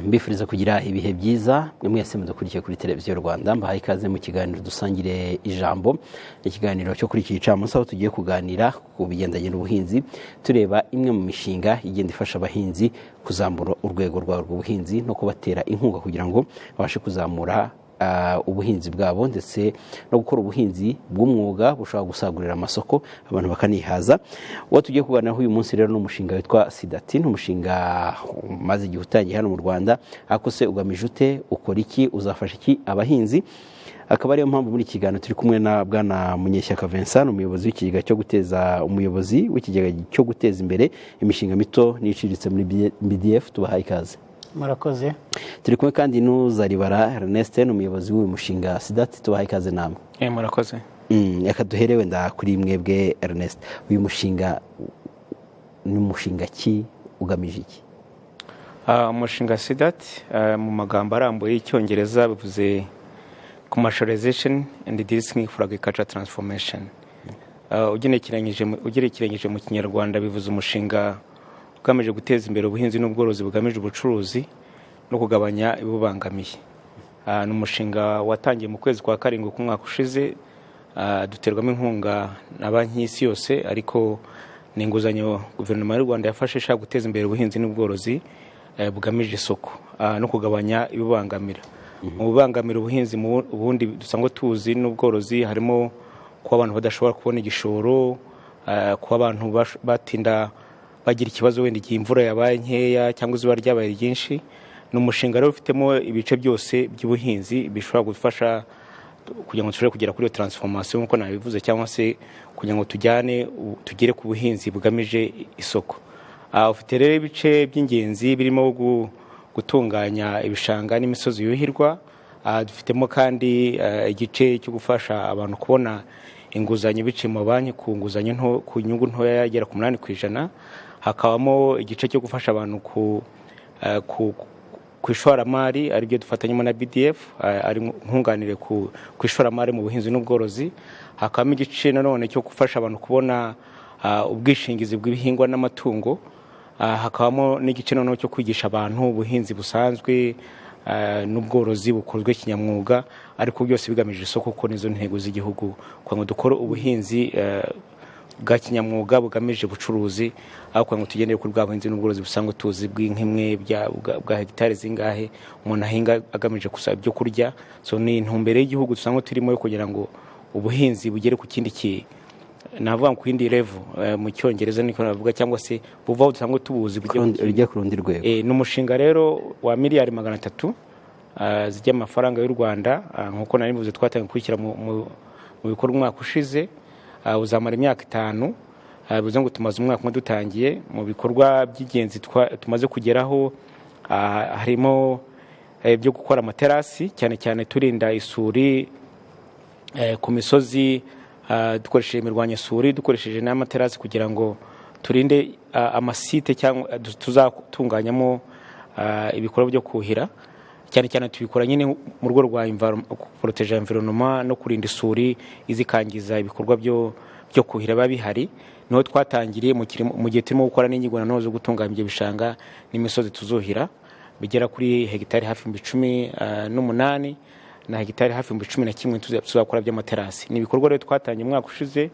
mbifuriza kugira ibihe byiza mwe mwese mudukurikiye kuri televiziyo Rwanda mbahaye ikaze mu kiganiro dusangire ijambo. Ikiganiro cyo kuri iki gicamunsi aho tugiye kuganira ku bigendanye n'ubuhinzi, tureba imwe mu mishinga igenda ifasha abahinzi kuzamura urwego rwabo rw'ubuhinzi no kubatera inkunga kugira ngo babashe kuzamura ubuhinzi bwabo ndetse no gukora ubuhinzi bw'umwuga bushobora gusagurira amasoko abantu bakanihaza. Uwo tugiye kuganiraho uyu munsi rero n'umushinga witwa Sidati, umushinga maze igihe utangiye hano mu Rwanda. Ako se ugamije ute, ukora iki, uzafasha iki abahinzi? Akaba ariyo mpamvu muri kiganiro turi kumwe na bwana Munyeshyaka Vincent, umuyobozi w'ikigega cyo guteza imbere imishinga mito n'iciriritse muri BDF. Tubahaye ikaze. Murakoze. Turi kumwe kandi n'Uzaribara Ernest, umuyobozi w'uyu mushinga Sidati. Tubahaye ikaze namwe. Murakoze. Reka duhere wenda kuri mwebwe Ernest, uyu mushinga ni umushinga ki, ugamije iki? Umushinga Sidati mu magambo arambuye y'Icyongereza bivuze commercialization and de-risking for agricultural transformation. Ugerekeranyije mu Kinyarwanda bivuze umushinga ugamije guteza imbere ubuhinzi n'ubworozi bugamije ubucuruzi no kugabanya ibubangamiye. Ni umushinga watangiye mu kwezi kwa karindwi k'umwaka ushize, duterwamo inkunga na banki y'isi yose, ariko ni inguzanyo guverinoma y'u Rwanda yafashe ishaka guteza imbere ubuhinzi n'ubworozi bugamije isoko no kugabanya ibibangamira. Mu bibangamira ubuhinzi ubundi dusanzwe tuzi n'ubworozi harimo kuba abantu badashobora kubona igishoro, kuba abantu batinda bagira ikibazo wenda igihe imvura yabaye nkeya cyangwa izuba ryabaye ryinshi. Ni umushinga rero ufitemo ibice byose by'ubuhinzi bishobora gufasha kugira ngo dushobore kugera kuri iyo transformation nk'uko nabivuze, cyangwa se kugira ngo tugere ku buhinzi bugamije isoko. Ufite rero ibice by'ingenzi birimo gutunganya ibishanga n'imisozi yuhirwa. Dufitemo kandi igice cyo gufasha abantu kubona inguzanyo biciye mu banki ku nguzanyo ku nyungu ntoya yagera ku 8%. Hakabamo igice cyo gufasha abantu ku ishoramari, aribyo dufatanyemo na BDF, ari nkunganire ku ishoramari mu buhinzi n'ubworozi. Hakabamo igice nanone cyo gufasha abantu kubona ubwishingizi bw'ibihingwa n'amatungo. Hakabamo n'igice nanone cyo kwigisha abantu ubuhinzi busanzwe n'ubworozi bukozwe kinyamwuga, ariko byose bigamije isoko kuko nizo ntego z'igihugu kugira ngo dukore ubuhinzi bwa kinyamwuga bugamije ubucuruzi, aho kugira ngo tugendere kuri bwa buhinzi n'ubworozi busanzwe tuzi bw'inkimwe bwa hegitari zingahe umuntu ahinga agamije gusaba ibyo kurya. So ni intumbero y'igihugu dusanzwe turimo yo kugira ngo ubuhinzi bugere ku kindi navuga ku yindi level mu Cyongereza niko navuga, cyangwa se buvaho dusanzwe tubuzi bijya ku rundi rwego. Ni umushinga rero wa miliyari 300 z'amafaranga y'u Rwanda, nk'uko nari bivuze twatangiye kwishyira mu bikorwa umwaka ushize. Uzamara imyaka 5, bivuze ngo tumaze umwaka umwe dutangiye. Mu bikorwa by'ingenzi tumaze kugeraho harimo byo gukora amaterasi, cyane cyane turinda isuri ku misozi, dukoresheje imirwanyasuri, dukoresheje n'amaterasi kugira ngo turinde amasite cyangwa tuzatunganyamo ibikorwa byo kuhira. Cyane cyane tubikora nyine mu rwego rwa proteger environnement no kurinda isuri izikangiza ibikorwa byo kuhira biba bihari. Niho twatangiriye mu gihe turimo gukora n'inyigo nanone zo gutunganya ibyo bishanga n'imisozi tuzuhira, bigera kuri hegitari hafi 18 na hegitari hafi 11 tuzakora by'amaterasi. Ni ibikorwa rero twatangiye umwaka ushize,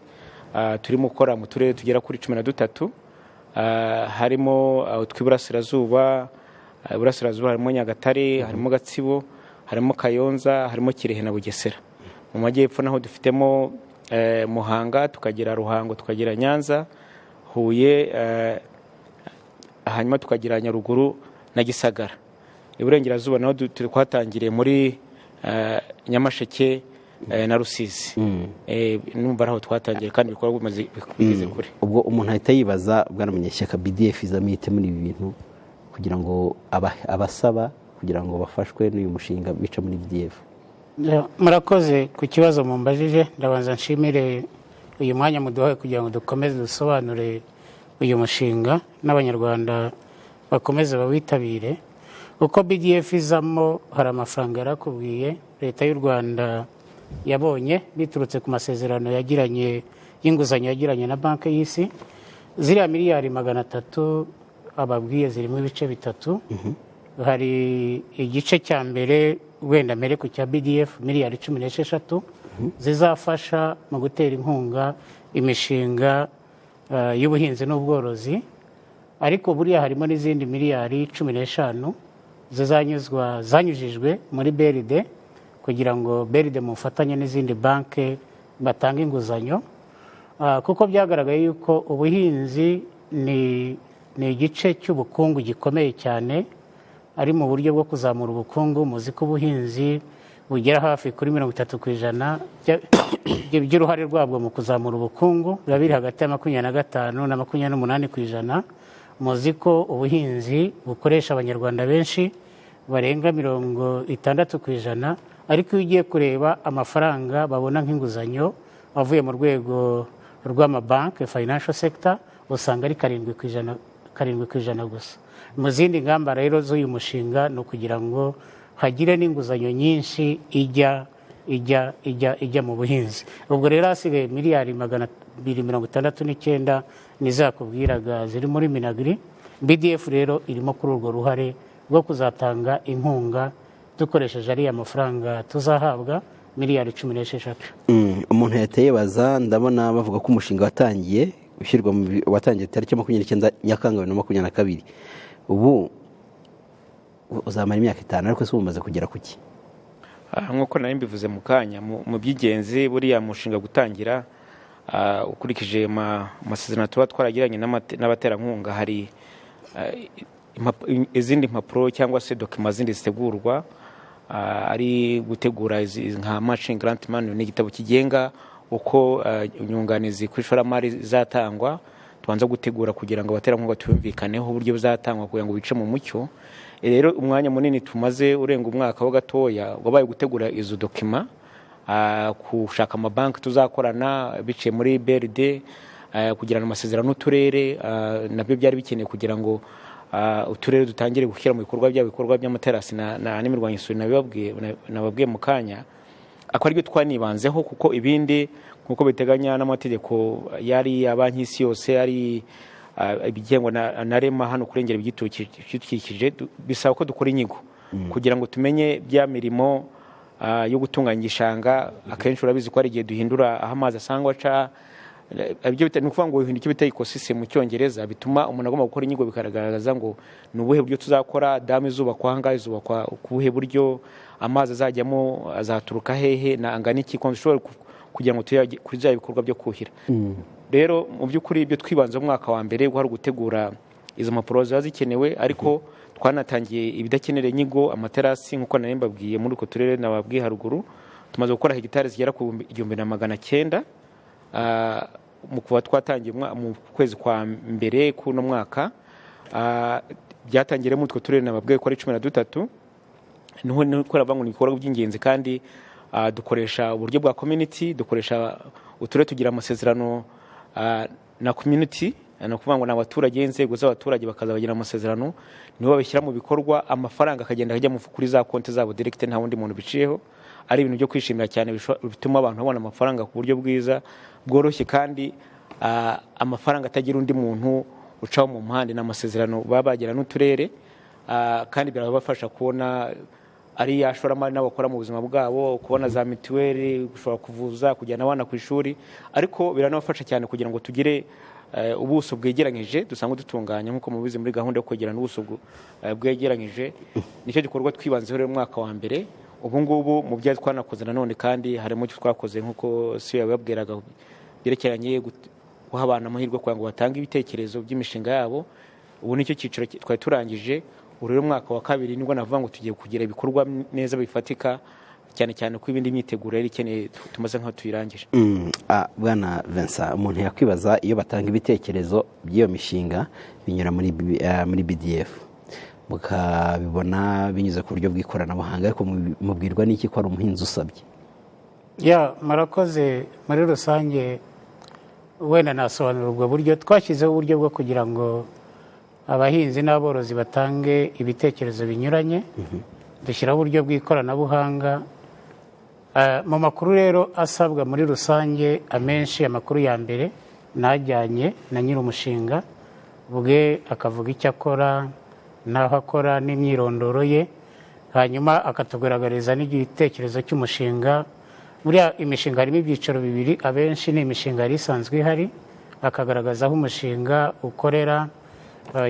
turimo gukora mu turere tugera kuri 13, harimo tw'iburasirazuba harimo Nyagatare, harimo Gatsibo, harimo Kayonza, harimo Kirehe na Bugesera. Mu majyepfo naho dufitemo Muhanga, tukagira Ruhango, tukagira Nyanza, Huye, hanyuma tukagira Nyaruguru na Gisagara. Iburengerazuba naho twatangiriye muri Nyamasheke na Rusizi. Numva aho twatangiye kandi ibikorwa bigeze kure. Ubwo umuntu ahita yibaza, bwana Munyeshyaka, BDF izamite muri ibi bintu kugira ngo abasaba kugira ngo bafashwe n'uyu mushinga bica muri BDF? Murakoze ku kibazo mumbajije. Ndabanza nshimire uyu mwanya muduhaye kugira ngo dukomeze dusobanure uyu mushinga n'abanyarwanda bakomeze bawitabire. Uko BDF izamo hari amafaranga yarakubwiye leta y'u Rwanda yabonye biturutse ku masezerano yagiranye y'inguzanyo yagiranye na banki y'isi. Ziriya miliyari 300 ababwiye zirimo ibice bitatu. hari igice cya mbere wenda mbere ku cya BDF miliyari 16 zizafasha mu gutera inkunga imishinga y'ubuhinzi n'ubworozi, ariko buriya harimo n'izindi miliyari 15 zanyujijwe muri BRD kugira ngo BRD mufatanye n'izindi banki batanga inguzanyo, kuko byagaragaye yuko ubuhinzi ni igice cy'ubukungu gikomeye cyane, ari mu buryo bwo kuzamura ubukungu. Muzi ko ubuhinzi bugera hafi kuri 30% by'uruhare rwabwo mu kuzamura ubukungu, biba biri hagati ya 25 na 28%. Muzi ko ubuhinzi bukoresha abanyarwanda benshi barenga 60%, ariko iyo ugiye kureba amafaranga babona nk'inguzanyo avuye mu rwego rw'amabanki financial sector usanga ari 7% gusa. Mu zindi ngamba rero z'uyu mushinga ni ukugira ngo hagire n'inguzanyo nyinshi ijya mu buhinzi. Ubwo rero hasigaye miliyari 269 nizakubwiraga ziri muri Minagri. BDF rero irimo kuri urwo ruhare rwo kuzatanga inkunga dukoresheje ariya mafaranga tuzahabwa miliyari 16. Umuntu yateye baza, ndabona bavuga ko umushinga watangiye tariki 29 Nyakanga 2022. Ubu uzamara imyaka 5, ariko se umaze kugera kuki? Nk'uko nari mbivuze mu kanya, mu by'ingenzi buriya mushinga gutangira ukurikije amasezerano tuba twaragiranye n'abaterankunga, hari izindi mpapuro cyangwa se dokima zindi zitegurwa, ari gutegura nka matching grant manual, n'igitabo kigenga uko inyunganizi ku ishoramari zatangwa. Tubanza gutegura kugira ngo abaterankunga tuyumvikaneho uburyo buzatangwa kugira ngo bice mu mucyo. Rero umwanya munini tumaze urenga umwaka ho gatoya wabaye gutegura izo dokima, kushaka amabanki tuzakorana biciye muri BRD, kugirana amasezerano n'uturere, nabyo byari bikeneye kugira ngo uturere dutangire gushyira mu bikorwa by'amaterasi n'imirwanyasuri nababwiye mu kanya. Ako aribyo twanibanzeho, kuko ibindi nkuko biteganya n'amategeko yari ya banki y'isi yose, ari ibigengwa na REMA hano kurengera ibidukikije, bisaba ko dukora inyigo kugira ngo tumenye bya mirimo yo gutunganya igishanga. Akenshi urabizi ko hari igihe duhindura aho amazi asangwa aca, ibyo ni ukuvuga ngo icyo bita ecosystem mu Cyongereza, bituma umuntu agomba gukora inyigo bikagaragaza ngo ni ubuhe buryo tuzakora, damu izubakwa ahangaha, izubakwa ku buhe buryo, amazi azajyamo azaturuka hehe na angana iki, kugira ngo tujye kuri bya bikorwa byo kuhira. Rero mu by'ukuri ibyo twibanze mu mwaka wa mbere guhari gutegura izo mpapuro ziba zikenewe, ariko twanatangiye ibidakenera inyigo, amaterasi nk'uko nari mbabwiye muri uko turere nababwiye haruguru. Tumaze gukora hegitari zigera ku 1900 mu kuba twatangiye mu kwezi kwa mbere kuno mwaka. Byatangiriye mu utwo turere nababwiye ko ari 13. Niho kora ngo ni ibikorwa by'ingenzi, kandi dukoresha uburyo bwa community, dukoresha uturere tugira amasezerano na community, no kuvuga ngo n'abaturage, inzego z'abaturage bakaza bagira amasezerano, nibo babishyira mu bikorwa, amafaranga akagenda ajya kuri za konti zabo direct, nta wundi muntu biciyeho. Ari ibintu byo kwishimira cyane, bituma abantu babona amafaranga ku buryo bwiza bworoshye, kandi amafaranga atagira undi muntu ucaho mu muhanda. N'amasezerano baba bagira n'uturere, kandi birabafasha kubona ari yashoramari n'abakora mu buzima bwabo, kubona za mituweli, gushobora kuvuza, kujyana abana ku ishuri. Ariko biranabafasha cyane kugira ngo tugire ubuso bwegeranyije dusanzwe dutunganya, nk'uko mubizi muri gahunda yo kwegerana ubuso bwegeranyije. Nicyo gikorwa twibanzeho rero umwaka wa mbere. Ubu ngubu mu byo twanakoze nanone, kandi harimo icyo twakoze nk'uko siyo yababwiraga, byerekeranye guha abantu amahirwe kugira ngo batange ibitekerezo by'imishinga yabo. Ubu nicyo cyiciro twari turangije. Uri umwaka wa kabiri nibwo navuga ngo tugiye kugira ibikorwa neza bifatika, cyane cyane ko ibindi myiteguro yari ikeneye tumaze nka tuyirangije. Bwana Vincent, umuntu yakwibaza, iyo batanga ibitekerezo by'iyo mishinga binyura muri BDF, mukabibona binyuze ku buryo bw'ikoranabuhanga, ariko mubwirwa n'iki ko ari umuhinzi usabye? Murakoze. Muri rusange wenda nasobanura ubwo buryo. Twashyizeho uburyo bwo kugira ngo abahinzi n'aborozi batange ibitekerezo binyuranye. Dushyiraho uburyo bw'ikoranabuhanga. Mu makuru rero asabwa muri rusange, amenshi amakuru ya mbere najyanye na nyiri umushinga bwe, akavuga icyo akora, n'aho akora n'imyirondoro ye, hanyuma akatugaragariza n'igitekerezo cy'umushinga. Buriya imishinga harimo ibyiciro bibiri, abenshi ni imishinga yari isanzwe ihari, akagaragaza aho umushinga ukorera,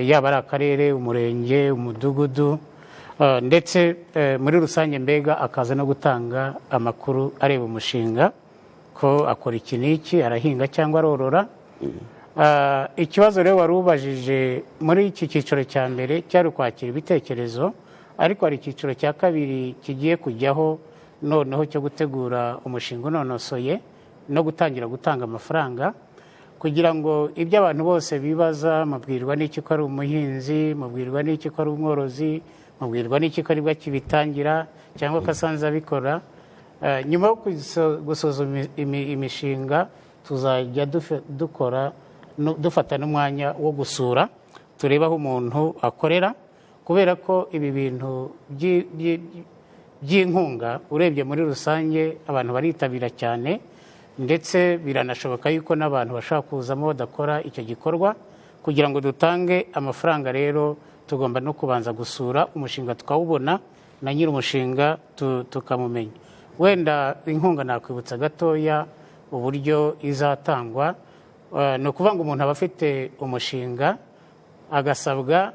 yaba ari akarere, umurenge, umudugudu, ndetse muri rusange mbega akaza no gutanga amakuru areba umushinga ko akora iki n'iki, arahinga cyangwa arorora. Ikibazo rero wari ubajije muri iki cyiciro cya mbere cyari ukwakira ibitekerezo, ariko hari icyiciro cya kabiri kigiye kujyaho noneho cyo gutegura umushinga unonosoye no gutangira gutanga amafaranga, kugira ngo ibyo abantu bose bibaza, mubwirwa n'iki ko ari umuhinzi, mubwirwa n'iki ko ari umworozi, mubwirwa n'iki ko aribwo akibitangira cyangwa ko asanze abikora, nyuma yo gusuzuma imishinga tuzajya dufata n'umwanya wo gusura turebe aho umuntu akorera, kubera ko ibi bintu by'inkunga urebye muri rusange abantu baritabira cyane, ndetse biranashoboka yuko n'abantu bashaka kuzamo badakora icyo gikorwa. Kugira ngo dutange amafaranga rero tugomba no kubanza gusura umushinga tukawubona na nyiri umushinga tukamumenya. Wenda inkunga nakwibutsa gatoya uburyo izatangwa. Ni ukuvuga ngo umuntu aba afite umushinga agasabwa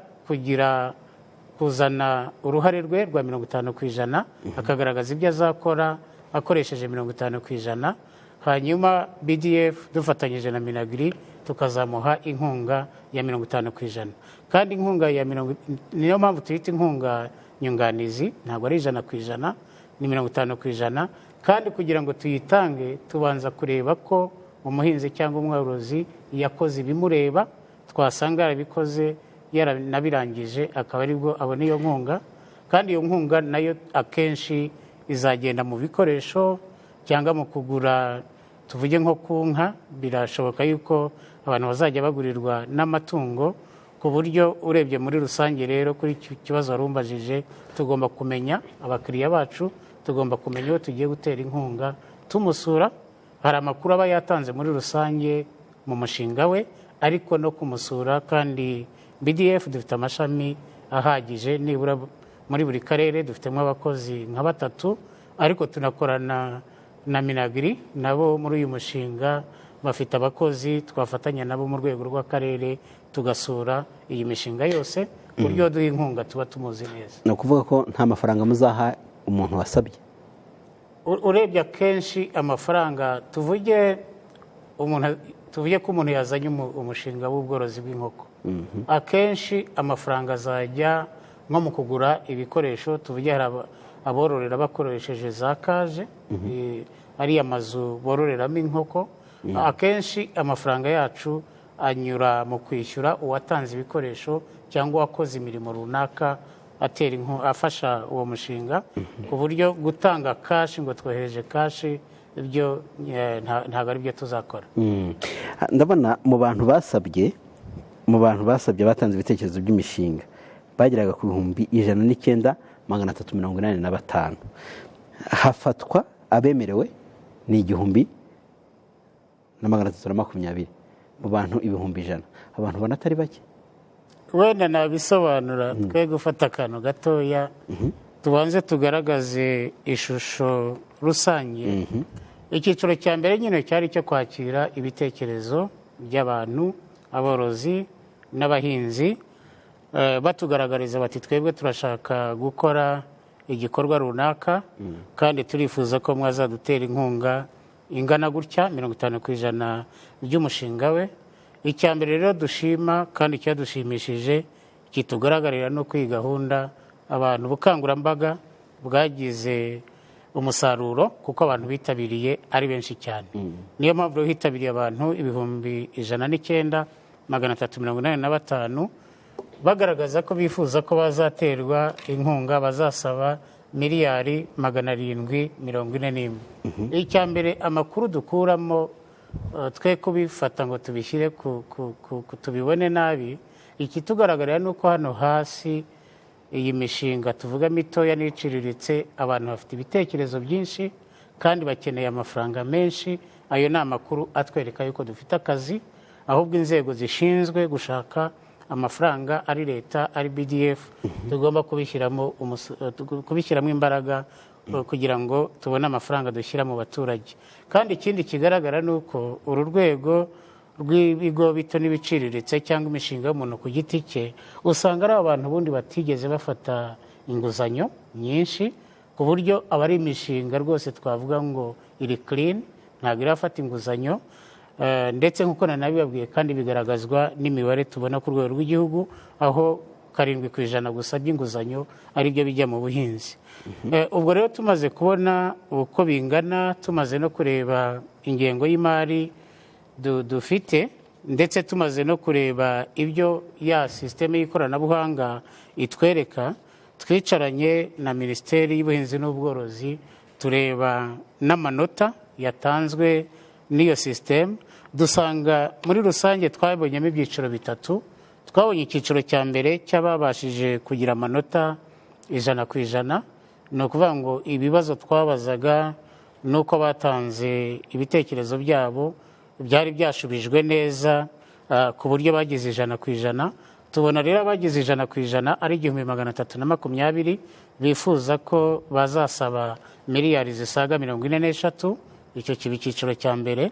kuzana uruhare rwe rwa 50%, akagaragaza ibyo azakora akoresheje 50%, hanyuma BDF dufatanyije na Minagri tukazamuha inkunga ya 50%. Kandi inkunga ya niyo mpamvu tuyita inkunga nyunganizi, ntabwo ari 100%, ni 50%. Kandi kugira ngo tuyitange tubanza kureba ko umuhinzi cyangwa umworozi yakoze ibimureba, twasanga yarabikoze yaranabirangije akaba aribwo abona iyo nkunga. Kandi iyo nkunga nayo akenshi izagenda mu bikoresho cyangwa mu kugura, tuvuge nko ku nka, birashoboka yuko abantu bazajya bagurirwa n'amatungo, ku buryo urebye muri rusange rero kuri iki kibazo warumbajije, tugomba kumenya abakiriya bacu, tugomba kumenya uwo tugiye gutera inkunga tumusura. Hari amakuru aba yatanze muri rusange mu mushinga we, ariko no kumusura. Kandi BDF dufite amashami ahagije, nibura muri buri karere dufitemo abakozi nka 3, ariko tunakorana na Minagri nabo muri uyu mushinga bafite abakozi, twafatanya nabo mu rwego rw'akarere tugasura iyi mishinga yose, buryo duha inkunga tuba tumuzi neza. Ni ukuvuga ko nta mafaranga muzaha umuntu wasabye? Urebye akenshi amafaranga, tuvuge ko umuntu yazanye umushinga w'ubworozi bw'inkoko, akenshi amafaranga azajya nko mu kugura ibikoresho. Tuvuge hari abororera bakoresheje za kaje, ariya mazu bororeramo inkoko. Akenshi amafaranga yacu anyura mu kwishyura uwatanze ibikoresho cyangwa uwakoze imirimo runaka afasha uwo mushinga, ku buryo gutanga kashi ngo twohereje kashi ibyo ntabwo ari byo tuzakora. Ndabona mu bantu basabye batanze ibitekerezo by'imishinga bageraga ku 109,385. Hafatwa abemerewe ni 1,320 mu bantu 100,000. Abantu banatari bake. Wenda nabisobanura, twe gufata akantu gatoya, tubanze tugaragaze ishusho rusange. Icyiciro cya mbere nyine cyari cyo kwakira ibitekerezo by'abantu, aborozi n'abahinzi, batugaragariza bati twebwe turashaka gukora igikorwa runaka, kandi turifuza ko mwazadutera inkunga ingana gutya 50% by'umushinga we. Icya mbere rero dushima kandi cyadushimishije kitugaragarira no kuri gahunda, abantu ubukangurambaga bwagize umusaruro kuko abantu bitabiriye ari benshi cyane. Niyo mpamvu hitabiriye abantu 109,385 bagaragaza ko bifuza ko bazaterwa inkunga, bazasaba $741. Icya mbere amakuru dukuramo, twe kubifata ngo tubishyire tubibone nabi, ikitugaragarira nuko hano hasi iyi mishinga tuvuga mitoya n'iciriritse, abantu bafite ibitekerezo byinshi kandi bakeneye amafaranga menshi. Ayo ni amakuru atwereka yuko dufite akazi, ahubwo inzego zishinzwe gushaka amafaranga ari leta ari BDF tugomba kubishyiramo imbaraga kugira ngo tubone amafaranga dushyira mu baturage. Kandi ikindi kigaragara ni uko uru rwego rw'ibigo bito n'ibiciriritse cyangwa imishinga y'umuntu ku giti cye usanga ari abantu ubundi batigeze bafata inguzanyo nyinshi, ku buryo aba ari imishinga rwose twavuga ngo iri clean, ntabwo irafata inguzanyo. Ndetse nk'uko nanabibabwiye kandi bigaragazwa n'imibare tubona ku rwego rw'igihugu, aho 7% gusa by'inguzanyo ari byo bijya mu buhinzi. Ubwo rero tumaze kubona uko bingana, tumaze no kureba ingengo y'imari dufite, ndetse tumaze no kureba ibyo ya sisiteme y'ikoranabuhanga itwereka, twicaranye na Minisiteri y'Ubuhinzi n'Ubworozi tureba n'amanota yatanzwe n'iyo sisiteme, dusanga muri rusange twabonyemo ibyiciro bitatu. Twabonye icyiciro cya mbere cy'ababashije kugira amanota 100%, ni ukuvuga ngo ibibazo twabazaga n'uko batanze ibitekerezo byabo byari byashubijwe neza ku buryo bagize 100%. Tubona rero abagize 100% ari 1320 bifuza ko bazasaba miliyari zisaga 43. Icyo kiba icyiciro cya mbere.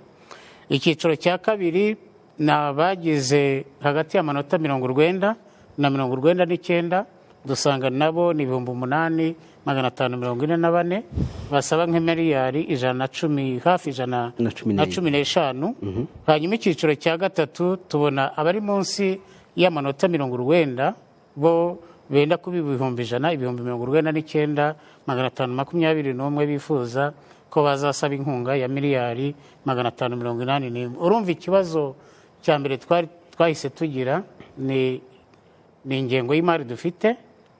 Icyiciro cya kabiri ni abagize hagati y'amanota 90 na 99, dusanga nabo ni 8544 basaba nk'imiliyari 110 hafi 115. Hanyuma icyiciro cya gatatu tubona abari munsi y'amanota 90 bo benda kuba 199,521 bifuza ko bazasaba inkunga ya miliyari 581. Urumva ikibazo cya mbere twahise tugira ni ingengo y'imari dufite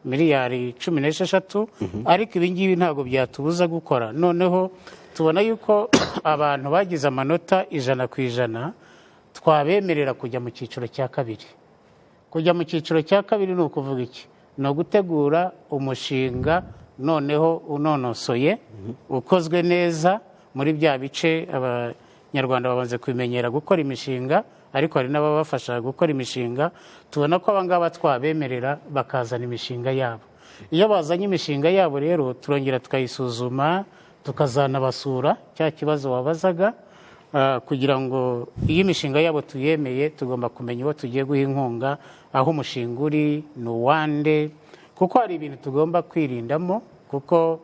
miliyari 16, ariko ibi ngibi ntabwo byatubuza gukora. Noneho tubona yuko abantu bagize amanota 100% twabemerera kujya mu cyiciro cya kabiri. Kujya mu cyiciro cya kabiri ni ukuvuga iki? Ni ugutegura umushinga noneho unonosoye, ukozwe neza muri bya bice abanyarwanda babanze kubimenyera gukora imishinga, ariko hari n'ababafasha gukora imishinga. Tubona ko abangaba twabemerera bakazana imishinga yabo. Iyo bazanye imishinga yabo rero turongera tukayisuzuma, tukazanabasura cya kibazo wabazaga, kugira ngo iyo imishinga yabo tuyemeye tugomba kumenya uwo tugiye guha inkunga, aho umushinga uri ni uwande, kuko hari ibintu tugomba kwirindamo. Kuko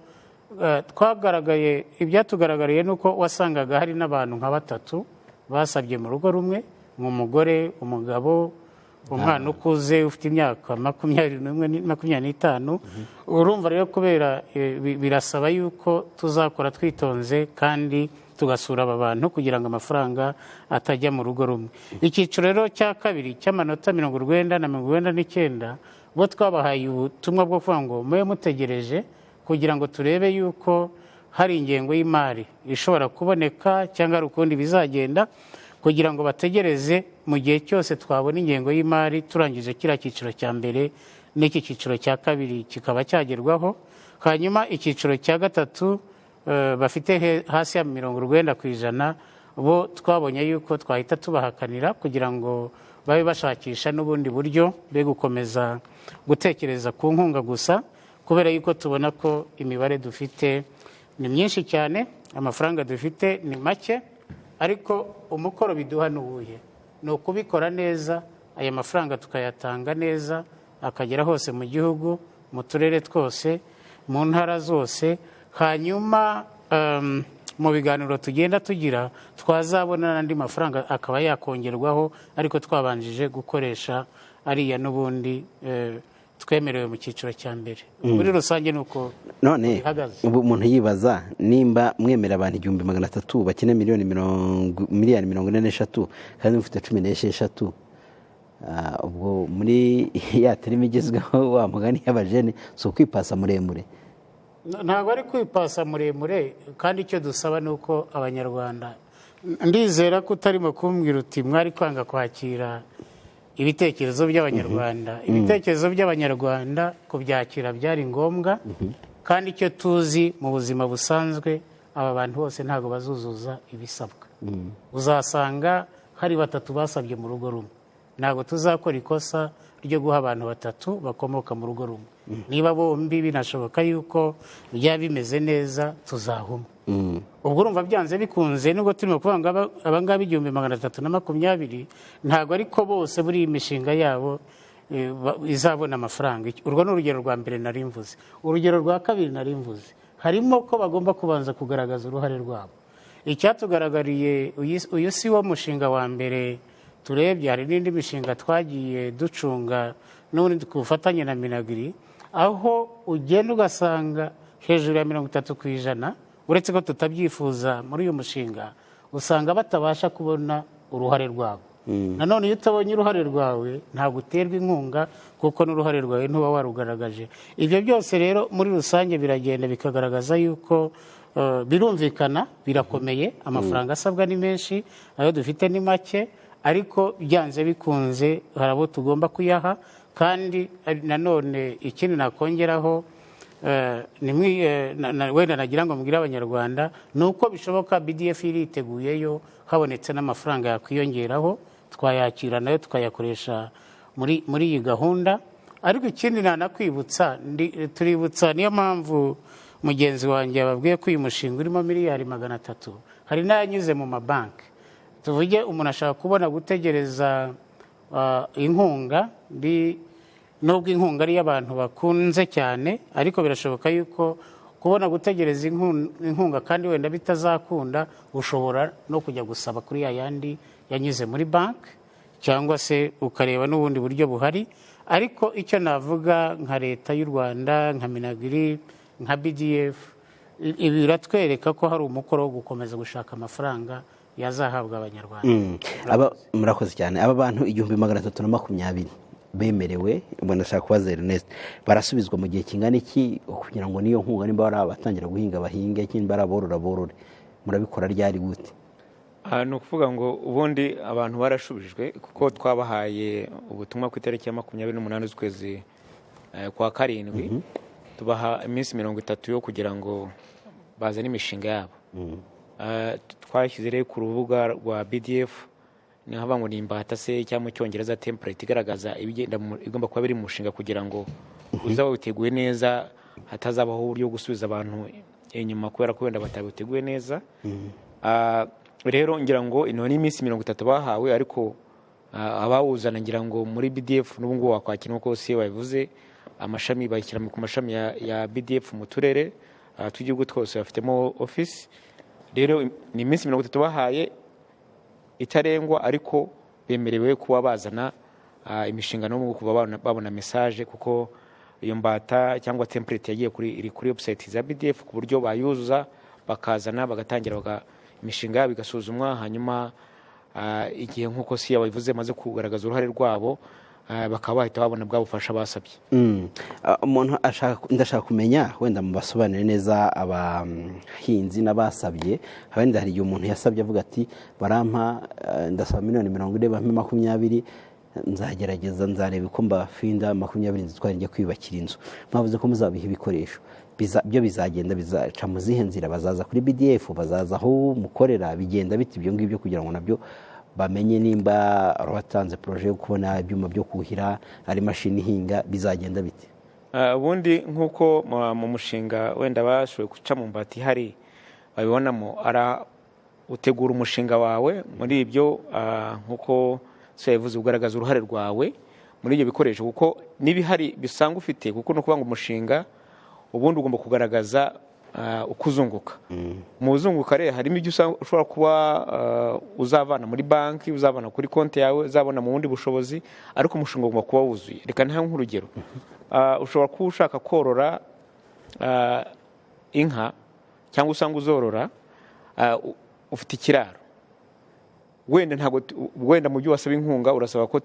ibyatugaragariye nuko wasangaga hari n'abantu nka 3 basabye mu rugo rumwe, nk'umugore, umugabo, umwana ukuze ufite imyaka 21-25. Urumva rero kubera birasaba yuko tuzakora twitonze kandi tugasura aba bantu kugira ngo amafaranga atajya mu rugo rumwe. Icyiciro rero cya kabiri cy'amanota 90 na 99 bo twabahaye ubutumwa bwo kuvuga ngo mube mutegereje kugira ngo turebe yuko hari ingengo y'imari ishobora kuboneka cyangwa ari ukundi bizagenda, kugira ngo bategereze mu gihe cyose twabona ingengo y'imari turangije kiriya cyiciro cya mbere n'iki cyiciro cya kabiri kikaba cyagerwaho. Hanyuma icyiciro cya gatatu bafite hasi ya 90% bo twabonye yuko twahita tubahakanira kugira ngo babe bashakisha n'ubundi buryo be gukomeza gutekereza ku nkunga gusa, kubera yuko tubona ko imibare dufite ni myinshi cyane, amafaranga dufite ni make, ariko umukoro biduha n'uwuhe ni ukubikora neza, aya mafaranga tukayatanga neza akagera hose mu gihugu, mu turere twose, mu ntara zose. Hanyuma mu biganiro tugenda tugira twazabona n'andi mafaranga akaba yakongerwaho, ariko twabanjije gukoresha ariya n'ubundi twemerewe mu cyiciro cya mbere. Muri rusange ni uko none umuntu yibaza nimba mwemera abantu 300 bakene miliyari 43 kandi mufite 16, ubwo muri ya terima igezweho wa mugani y'abajene so kwipasa muremure. Ntabwo ari kwipasa muremure, kandi icyo dusaba ni uko abanyarwanda, ndizera ko utarimo kumbwira uti mwari kwanga kwakira ibitekerezo by'abanyarwanda. Ibitekerezo by'abanyarwanda kubyakira byari ngombwa, kandi icyo tuzi mu buzima busanzwe aba bantu bose ntabwo bazuzuza ibisabwa. Uzasanga hari 3 basabye mu rugo rumwe, ntabwo tuzakora ikosa ryo guha abantu batatu bakomoka mu rugo rumwe. Niba bombi binashoboka yuko byaba bimeze neza, tuzahuma. Ubwo urumva byanze bikunze, nubwo turimo kuvuga ngo abangaba 320 ntabwo ariko bose buri imishinga yabo izabona amafaranga. Urwo ni urugero rwa mbere nari mvuze. Urugero rwa kabiri nari mvuze, harimo ko bagomba kubanza kugaragaza uruhare rwabo. Icyatugaragariye uyu si wo mushinga wa mbere turebye, hari n'indi mishinga twagiye ducunga n'ubundi ku bufatanye na Minagri, aho ugenda ugasanga hejuru ya 30%, uretse ko tutabyifuza muri uyu mushinga, usanga batabasha kubona uruhare rwabo. Nanone iyo utabonye uruhare rwawe ntabwo uterwa inkunga, kuko n'uruhare rwawe ntuba warugaragaje. Ibyo byose rero muri rusange biragenda bikagaragaza yuko birumvikana, birakomeye, amafaranga asabwa ni menshi, ayo dufite ni make, ariko byanze bikunze hari abo tugomba kuyaha. Kandi nanone ikindi nakongeraho, wenda nagira ngo mbwire abanyarwanda, ni uko bishoboka BDF iriteguyeyo, habonetse n'amafaranga yakwiyongeraho, twayakira nayo tukayakoresha muri iyi gahunda. Ariko ikindi nanakwibutsa, tuributsa, niyo mpamvu mugenzi wanjye yababwiye ko uyu mushinga urimo miliyari 300, hari n'ayanyuze mu mabanki. Tuvuge umuntu ashaka kubona gutegereza inkunga, nubwo inkunga ari y'abantu bakunze cyane, ariko birashoboka yuko kubona gutegereza inkunga kandi wenda bitazakunda, ushobora no kujya gusaba kuri yandi yanyuze muri banki, cyangwa se ukareba n'ubundi buryo buhari. Ariko icyo navuga nka leta y'u Rwanda, nka Minagri, nka BDF, ibi biratwereka ko hari umukoro wo gukomeza gushaka amafaranga yazahabwa abanyarwanda. Murakoze cyane. Aba bantu 320 bemerewe, mbona nashaka kubaza Ernest, barasubizwa mu gihe kingana iki kugira ngo niyo nkunga nimba ari abatangira guhinga bahinge, ikindi baraborora borore, murabikora ryari gute? Ni ukuvuga ngo ubundi abantu barashubijwe, kuko twabahaye ubutumwa ku itariki ya 28 z'ukwezi kwa karindwi, tubaha iminsi 30 yo kugira ngo bazane imishinga yabo. Twashyize rero ku rubuga rwa BDF, ni hava ngo ni imbata se cyangwa mu Cyongereza template igaragaza igomba kuba biri mu mushinga, kugira ngo uzaba witeguye neza, hatazabaho uburyo bwo gusubiza abantu inyuma kubera ko wenda batabiteguye neza. Rero ngira ngo ino ni iminsi 30 bahawe, ariko abawuzana ngira ngo muri BDF n'ubu ngo wakwakira uko se babivuze, amashami bayishyira ku mashami ya BDF mu turere tw'igihugu twose bafitemo office. Rero ni iminsi 30 bahaye itarengwa, ariko bemerewe kuba bazana imishinga no kuba babona message, kuko iyo mbata cyangwa template yagiye iri kuri website za BDF, ku buryo bayuzuza bakazana bagatangira imishinga yabo igasuzumwa, hanyuma igihe nk'uko si yabivuze maze kugaragaza uruhare rwabo, bakaba bahita babona bwa bufasha basabye. Umuntu ndashaka kumenya, wenda mubasobanurire neza abahinzi n'abasabye. Wenda hari igihe umuntu yasabye avuga ati barampa ndasaba miliyoni 40, bampe 20, nzagerageza nzareba uko mbafinda 20 nzitwara njye kwiyubakira inzu. Mwavuze ko muzabiha ibikoresho, byo bizagenda bizaca mu zihe nzira? Bazaza kuri BDF, bazaza aho mukorera, bigenda biti ibyo ngibyo kugira ngo nabyo bamenye nimba watanze projet yo kubona ibyuma byo kuhira, ari mashini hinga, bizagenda biti? Ubundi nk'uko mu mushinga wenda bashoboye guca mu mbati hari babibonamo, utegura umushinga wawe muri ibyo, nk'uko se yavuze, ugaragaza uruhare rwawe muri ibyo bikoresho, kuko n'ibihari bisanga ufite, kuko no kuvuga ngo umushinga ubundi ugomba kugaragaza uko uzunguka. Mu uzunguka rero harimo ibyo ushobora kuba uzavana muri banki, uzavana kuri konti yawe, uzabona mu wundi bushobozi, ariko umushinga ugomba kuba wuzuye. Reka ntahe nk'urugero, ushobora kuba ushaka korora inka, cyangwa usanga uzorora ufite ikiraro, wenda mu byo wasaba inkunga urasaba ko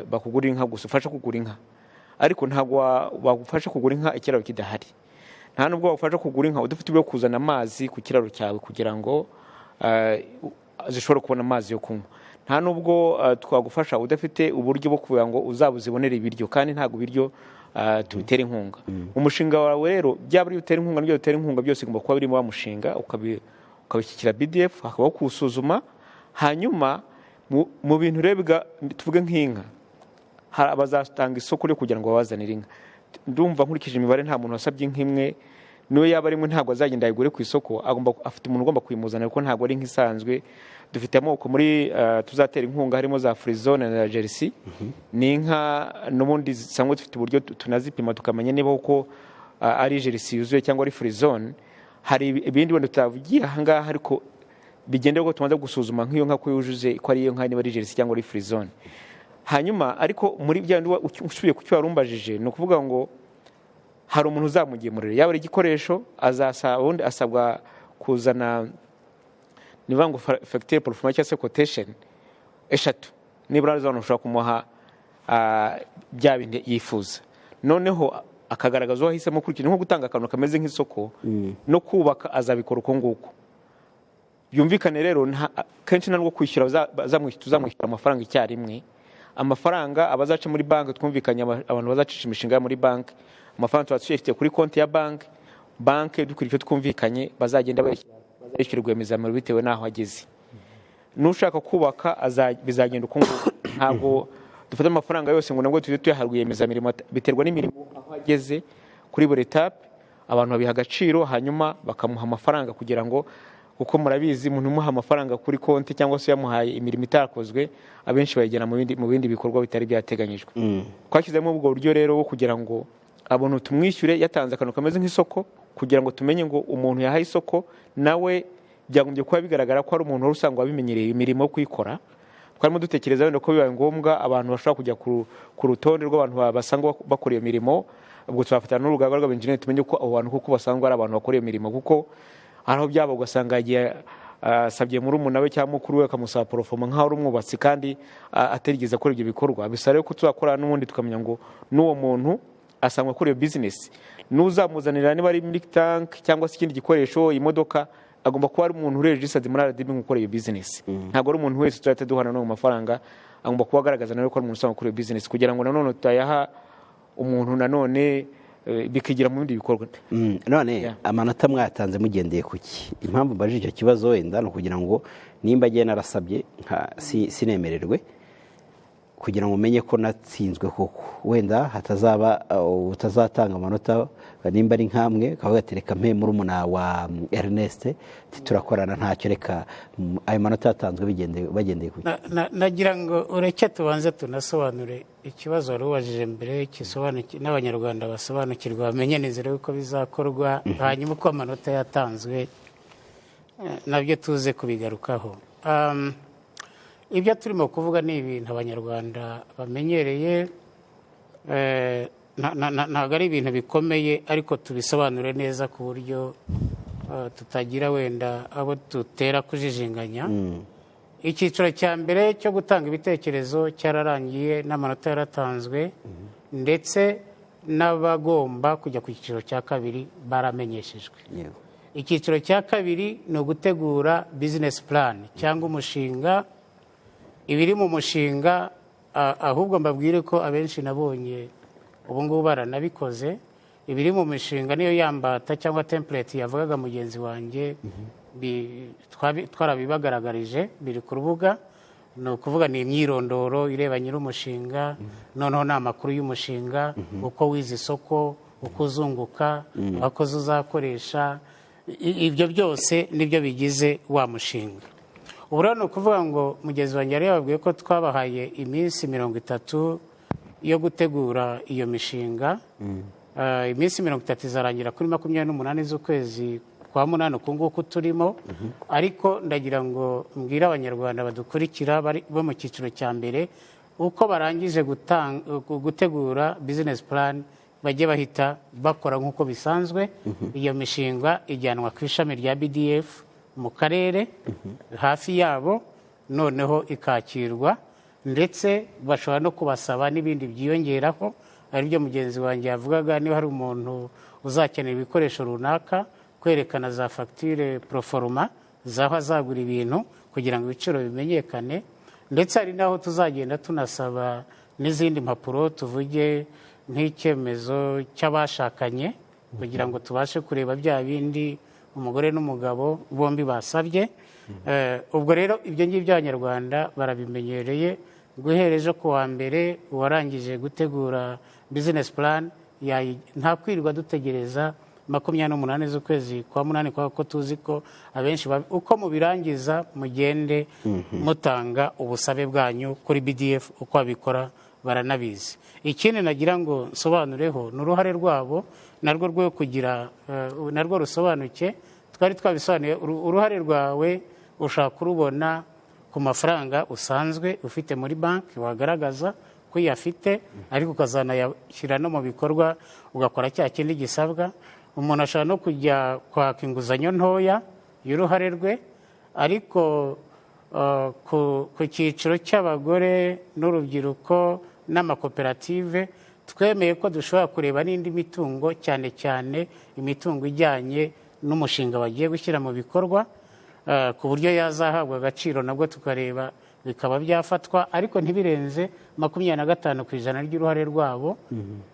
bakugura inka gusa, ufasha kugura inka, ariko ntabwo wagufasha kugura inka ikiraro kidahari. Nta nubwo wagufasha kugura inka udafite ibyo kuzana amazi ku kiraro cyawe kugira ngo zishobora kubona amazi yo kunywa. Nta nubwo twagufasha udafite uburyo bwo kugira ngo uzabuzibonere ibiryo, kandi ntabwo ibiryo tubitera inkunga. Umushinga wawe rero, byaba ari utera inkunga n'ibyo utera inkunga, byose bigomba kuba birimo wa mushinga, ukabishyikira BDF, hakabaho kuwusuzuma, hanyuma mu bintu urebwa tuvuge nk'inka hari abazatanga isoko ryo kugira ngo babazanire inka. Ndumva nkurikije imibare nta muntu wasabye inka imwe, niyo yaba ari imwe ntabwo azagenda ayigure ku isoko, afite umuntu ugomba kuyimuzanira kuko ntabwo ari nk'isanzwe. Dufite amoko muri tuzatera inkunga harimo za Frizone na Jersey. Ni inka n'ubundi zisanzwe dufite uburyo tunazipima tukamenya niba uko ari Jersey yuzuye cyangwa ari Frizone. Hari ibindi wenda tutavugiye ahangaha ariko bigendera ko tumaze gusuzuma nk'iyo nka ko yujuje ko ari iyo nka niba ari Jersey cyangwa ari Frizone. Hanyuma ariko muri bya usubiye ku cyo warumbajije ni ukuvuga ngo hari umuntu uzamugemurira yaba ari igikoresho ubundi asabwa kuzana niba ngo facture proforma cyangwa se quotation eshatu nibura abantu ushobora kumuha bya bindi yifuza, noneho akagaragaza wahisemo kurikira nko gutanga akantu kameze nk'isoko no kubaka azabikora uko nguko. Byumvikane rero kenshi ntabwo kwishyura tuzamwishyura amafaranga icyarimwe. Amafaranga abazaca muri banki twumvikanye abantu bazacisha imishinga muri banki, amafaranga twafite kuri konti ya banki dukurikije twumvikanye bazagenda bayishyura rwiyemezamirimo bitewe n'aho ageze. Nushaka kubaka bizagenda uko nguko, ntabwo dufata amafaranga yose ngo nabwo tujye tuyaha rwiyemezamirimo, biterwa n'imirimo aho ageze. Kuri buri etape abantu babiha agaciro hanyuma bakamuha amafaranga kugira ngo, kuko murabizi umuntu umuha amafaranga kuri konti cyangwa se yamuhaye imirimo itakozwe abenshi bayigena mu bindi bikorwa bitari byateganyijwe. Twashyizemo ubwo buryo rero wo kugira ngo abantu tumwishyure yatanze akantu kameze nk'isoko, kugira ngo tumenye ngo umuntu yahaye isoko nawe byagombye kuba bigaragara ko ari umuntu wari usanzwe wabimenyereye imirimo yo kuyikora. Twarimo dutekereza wenda ko bibaye ngombwa abantu bashobora kujya ku rutonde rw'abantu basanga bakora iyo mirimo, ubwo twafatana n'urugaga rw'abenjeniyeri tumenye ko abo bantu kuko basanga ari abantu bakora iyo mirimo, kuko aho byaba ugasanga yagiye asabye muri umuntu we cyangwa mukuru we akamusaba porofoma nk'aho ari umwubatsi kandi atarigeze akora ibyo bikorwa. Bisa rero ko tuzakora n'ubundi tukamenya ngo n'uwo muntu asangwa akora iyo bizinesi, n'uzamuzanira niba ari milk tank cyangwa se ikindi gikoresho imodoka agomba kuba ari umuntu uregistered muri RDB gukora iyo business. Ntabwo ari umuntu wese tuzahita duhana no mu mafaranga, agomba kuba agaragaza nawe ko ari umuntu usanzwe gukora iyo business, kugira ngo nanone tutayaha umuntu nanone bikigira mu bindi bikorwa. None amanota mwatanze mugendeye kuki? Impamvu mbajije icyo kibazo wenda no kugira ngo nimba agiye narasabye sinemererwe, kugira ngo umenye ko natsinzwe koko, wenda hatazaba utazatanga amanota nimba ari nkamwe kavuga ati reka mpe muri umuna wa Ernest turakorana ntacyo, reka ayo manota yatanzwe bagendeye kuki? Nagira ngo ureke tubanze tunasobanure ikibazo wari ubajije mbere, n'abanyarwanda basobanukirwa bamenye neza uko bizakorwa, hanyuma uko amanota yatanzwe nabyo tuze kubigarukaho. Ibyo turimo kuvuga ni ibintu abanyarwanda bamenyereye, ntabwo ari ibintu bikomeye, ariko tubisobanure neza ku buryo tutagira wenda abo dutera kujijinganya. Icyiciro cya mbere cyo gutanga ibitekerezo cyararangiye n'amanota yaratanzwe, ndetse n'abagomba kujya ku cyiciro cya kabiri baramenyeshejwe. Icyiciro cya kabiri ni ugutegura business plan cyangwa umushinga, ibiri mu mushinga. Ahubwo mbabwire ko abenshi nabonye ubu ngubu baranabikoze. Ibiri mu mishinga niyo yambata cyangwa template yavugaga mugenzi wanjye, twarabibagaragarije, biri ku rubuga. Ni ukuvuga ni imyirondoro ireba nyir'umushinga, noneho ni amakuru y'umushinga, uko wize isoko, uko uzunguka, abakozi uzakoresha, ibyo byose nibyo bigize wa mushinga. Ubu rero ni ukuvuga ngo mugenzi wanjye yari yababwiye ko twabahaye iminsi 30 yo gutegura iyo mishinga. Iminsi 30 izarangira kuri 28 z'ukwezi kwa munani uku nguku turimo. Ariko ndagira ngo mbwire abanyarwanda badukurikira bo mu cyiciro cya mbere, uko barangije gutegura business plan bajye bahita bakora nk'uko bisanzwe. Iyo mishinga ijyanwa ku ishami rya BDF mu karere hafi yabo, noneho ikakirwa, ndetse bashobora no kubasaba n'ibindi byiyongeraho. Ari byo mugenzi wanjye yavugaga, niba hari umuntu uzakenera ibikoresho runaka, kwerekana za facture proforma zaho azagura ibintu kugira ngo ibiciro bimenyekane. Ndetse hari naho tuzagenda tunasaba n'izindi mpapuro, tuvuge nk'icyemezo cy'abashakanye, kugira ngo tubashe kureba bya bindi umugore n'umugabo bombi basabye. Ubwo rero ibyo ngibyo abanyarwanda barabimenyereye. Guhera ejo ku wa mbere uwarangije gutegura business plan nta kwirirwa dutegereza 28 z'ukwezi kwa munani, ko tuzi ko abenshi uko mubirangiza mugende mutanga ubusabe bwanyu kuri BDF. Uko abikora baranabizi. Ikindi nagira ngo nsobanureho n'uruhare rwabo narwo rwo kugira narwo rusobanuke. Twari twabisobanuye, uruhare rwawe ushaka kurubona ku mafaranga usanzwe ufite muri banki, wagaragaza ko uyafite, ariko ukazanayashyira no mu bikorwa, ugakora cya kindi gisabwa. Umuntu ashobora no kujya kwaka inguzanyo ntoya y'uruhare rwe, ariko ku cyiciro cy'abagore n'urubyiruko n'amakoperative twemeye ko dushobora kureba n'indi mitungo, cyane cyane imitungo ijyanye n'umushinga bagiye gushyira mu bikorwa, ku buryo yazahabwa agaciro nabwo tukareba bikaba byafatwa, ariko ntibirenze 25% ry'uruhare rwabo.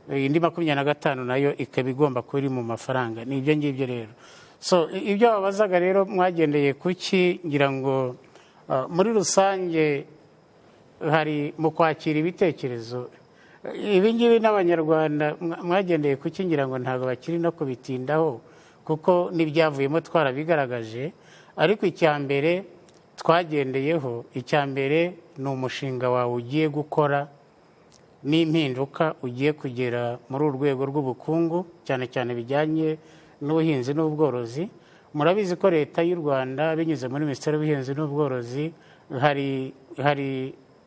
Indi 25 nayo ikaba igomba kuba iri mu mafaranga. Ni ibyo ngibyo rero. So ibyo babazaga rero mwagendeye kuki, ngira ngo muri rusange hari mu kwakira ibitekerezo ibi ngibi n'abanyarwanda mwagendeye kuki, ngira ngo ntabwo bakiri no kubitindaho kuko n'ibyavuyemo twarabigaragaje. Ariko icya mbere twagendeyeho, icya mbere ni umushinga wawe ugiye gukora n'impinduka ugiye kugera muri uru rwego rw'ubukungu, cyane cyane bijyanye n'ubuhinzi n'ubworozi. Murabizi ko leta y'u Rwanda binyuze muri Minisiteri y'Ubuhinzi n'Ubworozi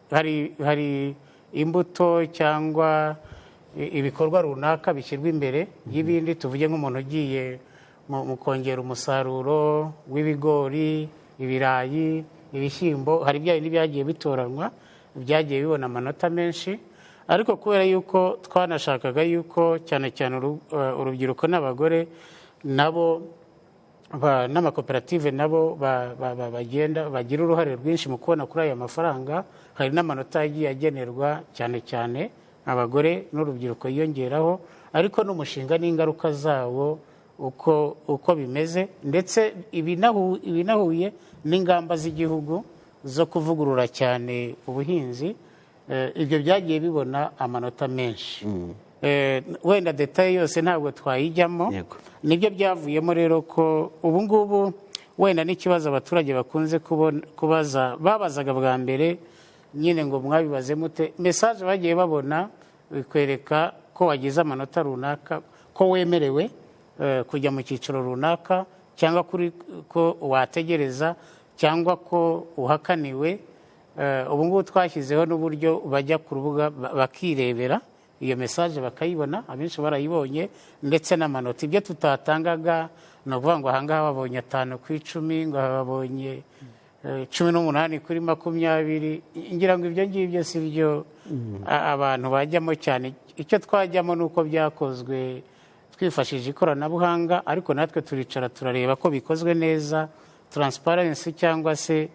hari imbuto cyangwa ibikorwa runaka bishyirwa imbere y'ibindi. Tuvuge nk'umuntu ugiye mu kongera umusaruro w'ibigori, ibirayi, ibishyimbo, hari bya bindi byagiye bitoranwa, byagiye bibona amanota menshi. Ariko kubera yuko twanashakaga yuko cyane cyane urubyiruko n'abagore nabo n'amakoperative nabo bagenda bagira uruhare rwinshi mu kubona kuri aya mafaranga, hari n'amanota yagiye agenerwa cyane cyane abagore n'urubyiruko yiyongeraho, ariko n'umushinga n'ingaruka zawo uko bimeze, ndetse ibinahuye n'ingamba z'igihugu zo kuvugurura cyane ubuhinzi. Ibyo byagiye bibona amanota menshi. Wenda detaye yose ntabwo twayijyamo. Nibyo byavuyemo rero ko ubu ngubu wenda n'ikibazo abaturage bakunze kubaza babazaga bwa mbere, nyine ngo mwabibaze mute, message bagiye babona bikwereka ko wagize amanota runaka, ko wemerewe kujya mu cyiciro runaka, cyangwa ko wategereza, cyangwa ko uhakaniwe. Ubu ngubu twashyizeho n'uburyo bajya ku rubuga bakirebera iyo message bakayibona, abenshi barayibonye, ndetse n'amanota. Ibyo tutatangaga ni ukuvuga ngo ahangaha babonye 5 ku 10, ngo babonye 18 kuri 20. Ngira ngo ibyo ngibyo si byo abantu bajyamo cyane. Icyo twajyamo ni uko byakozwe twifashishije ikoranabuhanga, ariko natwe turicara turareba ko bikozwe neza, transparency, cyangwa se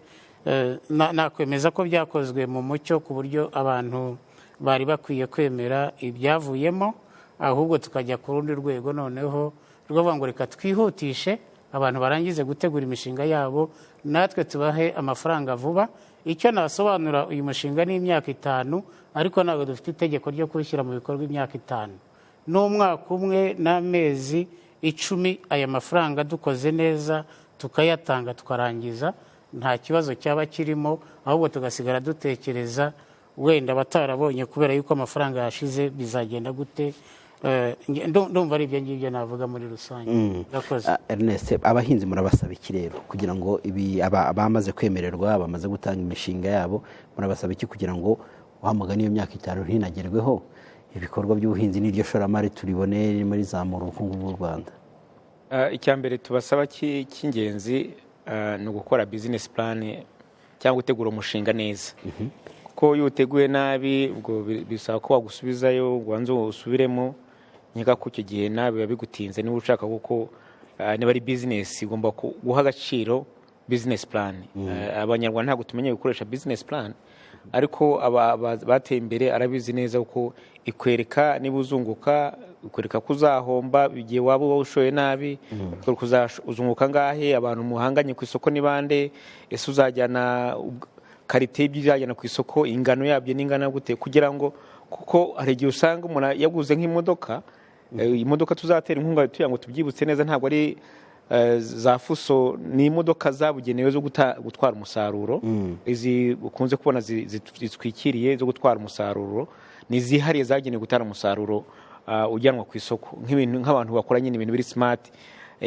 nakwemeza ko byakozwe mu mucyo, ku buryo abantu bari bakwiye kwemera ibyavuyemo, ahubwo tukajya ku rundi rwego noneho rwo ngo reka twihutishe abantu barangize gutegura imishinga yabo, natwe tubahe amafaranga vuba. Icyo nasobanura, uyu mushinga ni imyaka 5, ariko ntabwo dufite itegeko ryo kuwushyira mu bikorwa imyaka 5. N'umwaka umwe n'amezi 10 aya mafaranga dukoze neza tukayatanga tukarangiza, nta kibazo cyaba kirimo, ahubwo tugasigara dutekereza wenda batarabonye kubera yuko amafaranga yashize bizagenda gute. Ndumva ari ibyo ngibyo navuga muri rusange. Ernest, abahinzi murabasaba iki rero kugira ngo abamaze kwemererwa, bamaze gutanga imishinga yabo, murabasaba iki kugira ngo uhamagane iyo myaka 5 ntinagerweho, ibikorwa by'ubuhinzi n'iryo shoramari turibone muri zamura ubukungu bw'u Rwanda? Icyambere tubasaba cy'ingenzi ni ugukora business plan cyangwa gutegura umushinga neza. Kuko iyo uteguye nabi, ubwo bisaba ko wagusubizayo, ubanze usubiremo. Nyika ko icyo gihe nabi biba bigutinze. Niba ushaka kuko niba ari business ugomba guha agaciro business plan. Abanyarwanda ntabwo tumenye gukoresha business plan, ariko bateye imbere arabizi neza uko ikwereka niba uzunguka bikwereka ko uzahomba igihe waba ushoye nabi, uzunguka ngahe, abantu muhanganye ku isoko ni bande, ese uzajyana karite y'ibyo uzajyana ku isoko, ingano yabyo n'ingana gute, kugira ngo, kuko hari igihe usanga umuntu yaguze nk'imodoka, imodoka tuzatera inkunga tugira ngo tubyibutse neza, ntabwo ari za fuso, ni imodoka zabugenewe zo gutwara umusaruro, izi ukunze kubona zitwikiriye zo gutwara umusaruro, ni zihariye zagenewe gutwara umusaruro ujyanwa ku isoko, nk'abantu bakora nyine ibintu biri smart,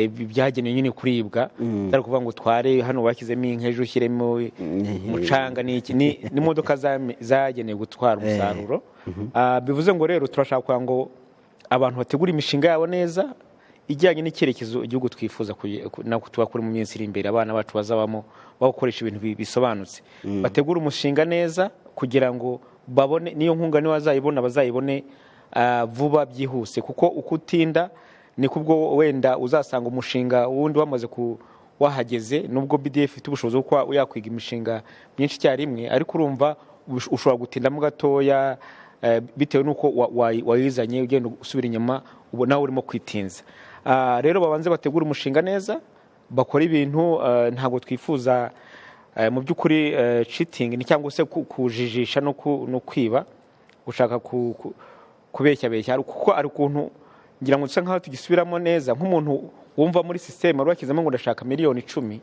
byagenewe nyine kuribwa, atari kuvuga ngo utware hano washyizemo inka ejo ushyiremo umucanga, ni imodoka zagenewe gutwara umusaruro. Bivuze ngo rero turashaka kugira ngo abantu bategura imishinga yabo neza ijyanye n'icyerekezo igihugu twifuza nako tubakora mu minsi iri imbere, abana bacu bazabamo bakoresha ibintu bisobanutse, bategura umushinga neza kugira ngo babone niyo nkunga niyo bazayibone vuba byihuse, kuko uko utinda niko ubwo wenda uzasanga umushinga wundi wamaze wahageze, nubwo BDF ifite ubushobozi bwo yakwiga imishinga myinshi icyarimwe, ariko urumva ushobora gutindamo gatoya bitewe n'uko wayizanye ugenda usubira inyuma, ubu nawe urimo kwitinza. Rero babanze bategura umushinga neza, bakora ibintu, ntabwo twifuza mu by'ukuri cheating ni cyangwa se kujijisha no kwiba, gushaka kubeshya, kuko ari ukuntu ngira ngo dusa nkaho tugisubiramo neza, nk'umuntu wumva muri system wari wakizemo ngo ndashaka miliyoni 10,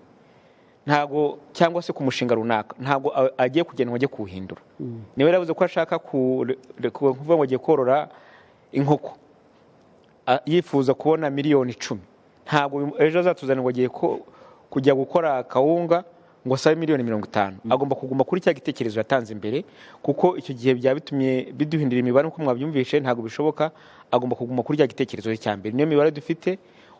ntago cyangwa se ku mushinga runaka ntago agiye kugenda ngo ajye kuhindura, niwe yaravuze ko ashaka kuvuga ngo agiye korora inkoko, yifuza kubona miliyoni 10, ntago ejo azatuzana ngo agiye kujya gukora kawunga ngo asabe miliyoni 50. Agomba kuguma kuri cya gitekerezo yatanze imbere, kuko icyo gihe byabitumye biduhindura imibare uko mwabyumvishe, ntago bishoboka. Agomba kuguma kuri cya gitekerezo cya mbere, niyo mibare dufite.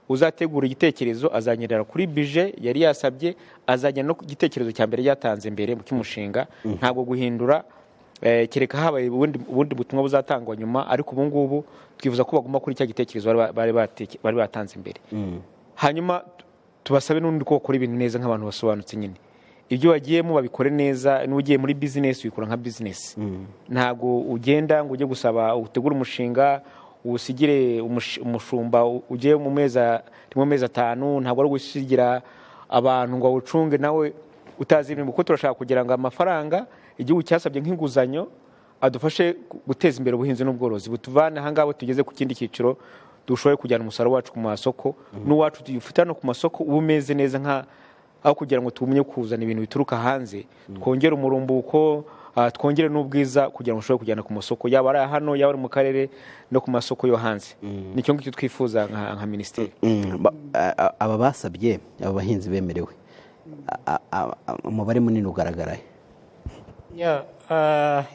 Uzategura igitekerezo azanyerera kuri bije yari yasabye, azajya no gitekerezo cya mbere yatanze imbere mu cy'umushinga, ntago guhindura kereka habaye ubundi butumwa buzatangwa nyuma, ariko ubu ngubu twifuza ko baguma kuri cya gitekerezo bari batanze imbere. Hanyuma tubasabe n'undi ko bakora ibintu neza nk'abantu basobanutse nyine, ibyo wagiyemo babikore neza. N'ugiye muri business wikora nka business, ntago ugenda ngo ujye gusaba utegura umushinga usigire umushumba ugiye mu mezi 5, ntabwo ari gusigira abantu ngo ucunge nawe utazi ibintu, kuko turashaka kugira ngo amafaranga igihugu cyasabye nk'inguzanyo adufashe guteza imbere ubuhinzi n'ubworozi, butuvane aha ngaho tugeze ku kindi cyiciro, dushoboye kujyana umusaruro wacu ku masoko, n'uwacu tuyufite no ku masoko ubumeze neza, aho kugira ngo tumenye kuzana ibintu bituruka hanze, twongere umurumbuko, twongere n'ubwiza kugira ngo ushobore kujyana ku masoko, yaba ari hano yaba ari mu karere no ku masoko yo hanze. Nicyo ngicyo twifuza nka minisiteri. Aba basabye, aba bahinzi bemerewe, umubare munini ugaragara.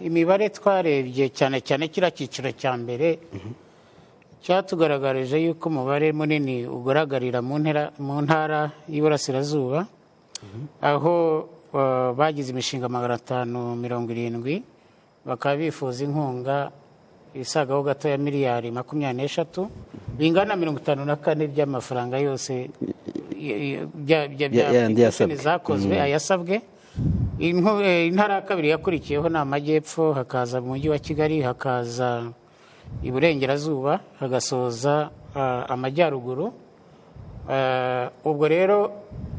Imibare twarebye cyane cyane kiriya cyiciro cya mbere cyatugaragarije yuko umubare munini ugaragarira mu ntara y'Iburasirazuba, aho bagize imishinga 570, bakaba bifuza inkunga isagaho gato ya miliyari 23, bingana 54 by'amafaranga yose zakozwe ayasabwe. Intara ya kabiri yakurikiyeho ni Amajyepfo, hakaza mu mujyi wa Kigali, hakaza Iburengerazuba, hagasoza Amajyaruguru. Ubwo rero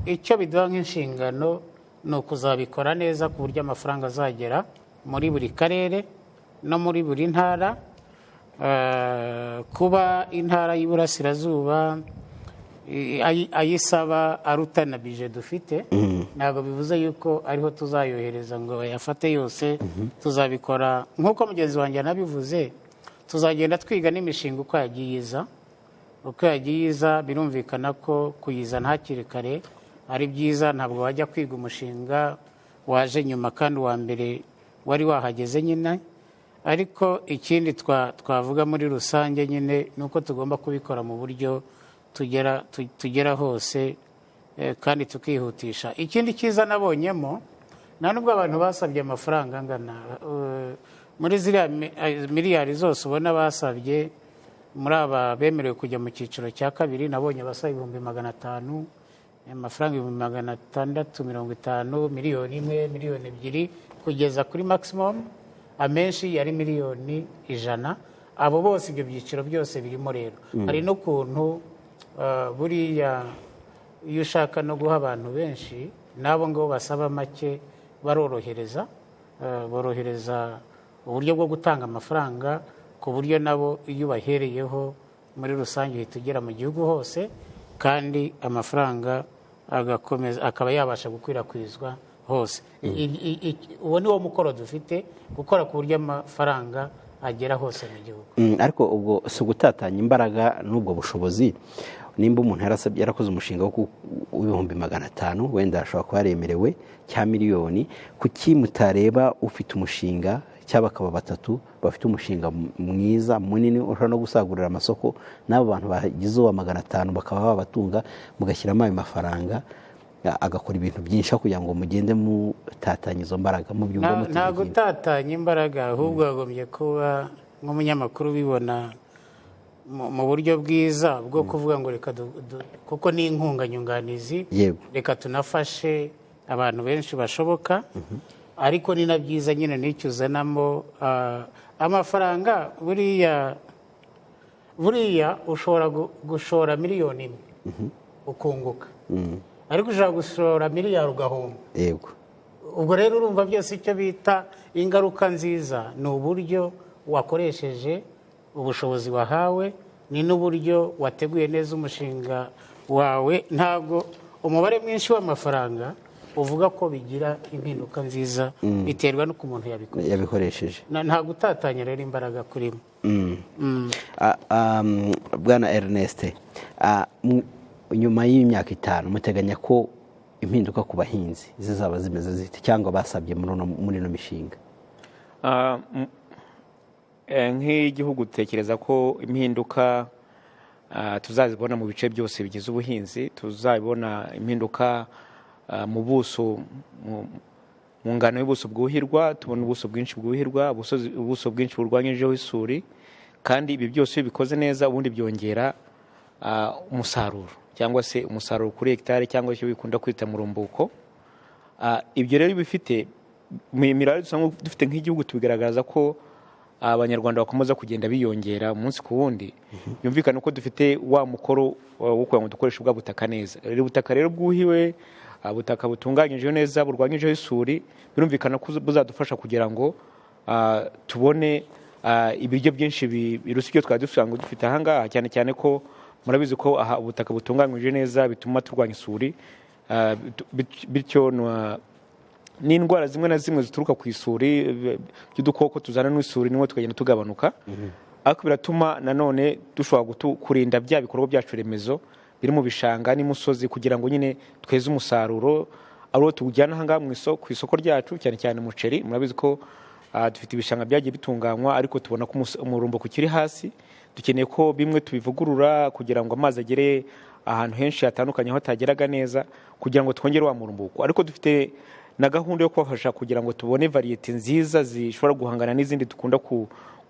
icyo biduha nk'inshingano ni ukuzabikora neza ku buryo amafaranga azagera muri buri karere no muri buri ntara. Kuba intara y'Iburasirazuba ayisaba arutana bije dufite, ntabwo bivuze yuko ariho tuzayohereza ngo bayafate yose. Tuzabikora nk'uko mugenzi wanjye nabivuze, tuzagenda twiga n'imishinga uko yagiye iza. Birumvikana ko kuyizana hakiri kare ari byiza, ntabwo wajya kwiga umushinga waje nyuma kandi uwa mbere wari wahageze nyine. Ariko ikindi twavuga muri rusange nyine ni uko tugomba kubikora mu buryo tugera hose kandi tukihutisha. Ikindi cyiza nabonyemo, nta nubwo abantu basabye amafaranga angana muri ziriya miliyari zose ubona basabye, muri aba bemerewe kujya mu cyiciro cya kabiri nabonye basaba 500,000, amafaranga 650, miliyoni 1, miliyoni 2, kugeza kuri maximum amenshi yari miliyoni 100. abo bose ibyo byiciro byose birimo rero hari n'ukuntu buriya iyo ushaka no guha abantu benshi n'abo ngabo basaba make barorohereza borohereza uburyo bwo gutanga amafaranga ku buryo nabo iyo ubahereyeho muri rusange uhita ugera mu gihugu hose kandi amafaranga akaba yabasha gukwirakwizwa hose. Uwo ni wo mukoro dufite, gukora ku buryo amafaranga agera hose mu gihugu. Ariko ubwo si ugutatanya imbaraga n'ubwo bushobozi. Nimba umuntu yarakoze umushinga w'ibihumbi 500 wenda ashobora kuba yaremerewe cya miliyoni, kuki mutareba ufite umushinga cyaba akaba batatu bafite umushinga mwiza munini ushobora no gusagurira amasoko, n'abo bantu bagize uwa 500 bakaba babatunga, mugashyiramo ayo mafaranga agakora ibintu byinshi kugira ngo mugende mutatanya izo mbaraga mu byumba nta gutatanya imbaraga, ahubwo yagombye kuba nk'umunyamakuru bibona mu buryo bwiza bwo kuvuga ngo reka kuko ni inkunga nyunganizi, reka tunafashe abantu benshi bashoboka, ariko ni na byiza nyine n'icyo uzanamo amafaranga. Buriya ushobora gushora miliyoni imwe ukunguka, ariko ushobora gushora miliyari ugahomba. Yego. Ubwo rero urumva byose icyo bita ingaruka nziza ni uburyo wakoresheje ubushobozi wahawe, ni n'uburyo wateguye neza umushinga wawe. Ntabwo umubare mwinshi w'amafaranga uvuga ko bigira impinduka nziza, biterwa n'uko umuntu yabikoresheje. Nta gutatanya rero imbaraga kurimo. Bwana Ernest, nyuma y'imyaka 5 muteganya ko impinduka ku bahinzi zizaba zimeze zite cyangwa basabye muri no mishinga? Nk'igihugu dutekereza ko impinduka tuzazibona mu bice byose bigize ubuhinzi. Tuzabona impinduka mu buso, mu ngano y'ubuso bwuhirwa, tubona ubuso bwinshi bwuhirwa, ubuso bwinshi burwanyijeho isuri, kandi ibi byose bikoze neza ubundi byongera umusaruro cyangwa se umusaruro kuri hegitari cyangwa icyo bikunda kwita murumbuko. Ibyo rero bifite imibare dusanga dufite nk'igihugu, tubigaragaza ko abanyarwanda bakomeza kugenda biyongera umunsi ku wundi. Byumvikana ko dufite wa mukoro wo kugira ngo dukoreshe bwa butaka neza. Rero ubutaka rero bwuhiwe, ubutaka butunganyije neza, burwanyijeho isuri, birumvikana ko buzadufasha kugira ngo tubone ibiryo byinshi birusa ibyo twari dusanga dufite aha ngaha, cyane cyane ko murabizi ko ubutaka butunganyije neza bituma turwanya isuri, bityo n'indwara zimwe na zimwe zituruka ku isuri by'udukoko tuzana n'isuri nimwe tukagenda tugabanuka. Ariko biratuma nanone dushobora kurinda bya bikorwa byacu remezo biri mu bishanga n'imusozi, kugira ngo nyine tweze umusaruro aro tujyana aha ngaha ku isoko ryacu, cyane cyane umuceri. Murabizi ko dufite ibishanga byagiye bitunganywa, ariko tubona ko umurumbo kukiri hasi. Dukeneye ko bimwe tubivugurura kugira ngo amazi agere ahantu henshi hatandukanye aho atageraga neza, kugira ngo twongere wa murumbuko. Ariko dufite na gahunda yo kubafasha kugira ngo tubone variyete nziza zishobora guhangana n'izindi dukunda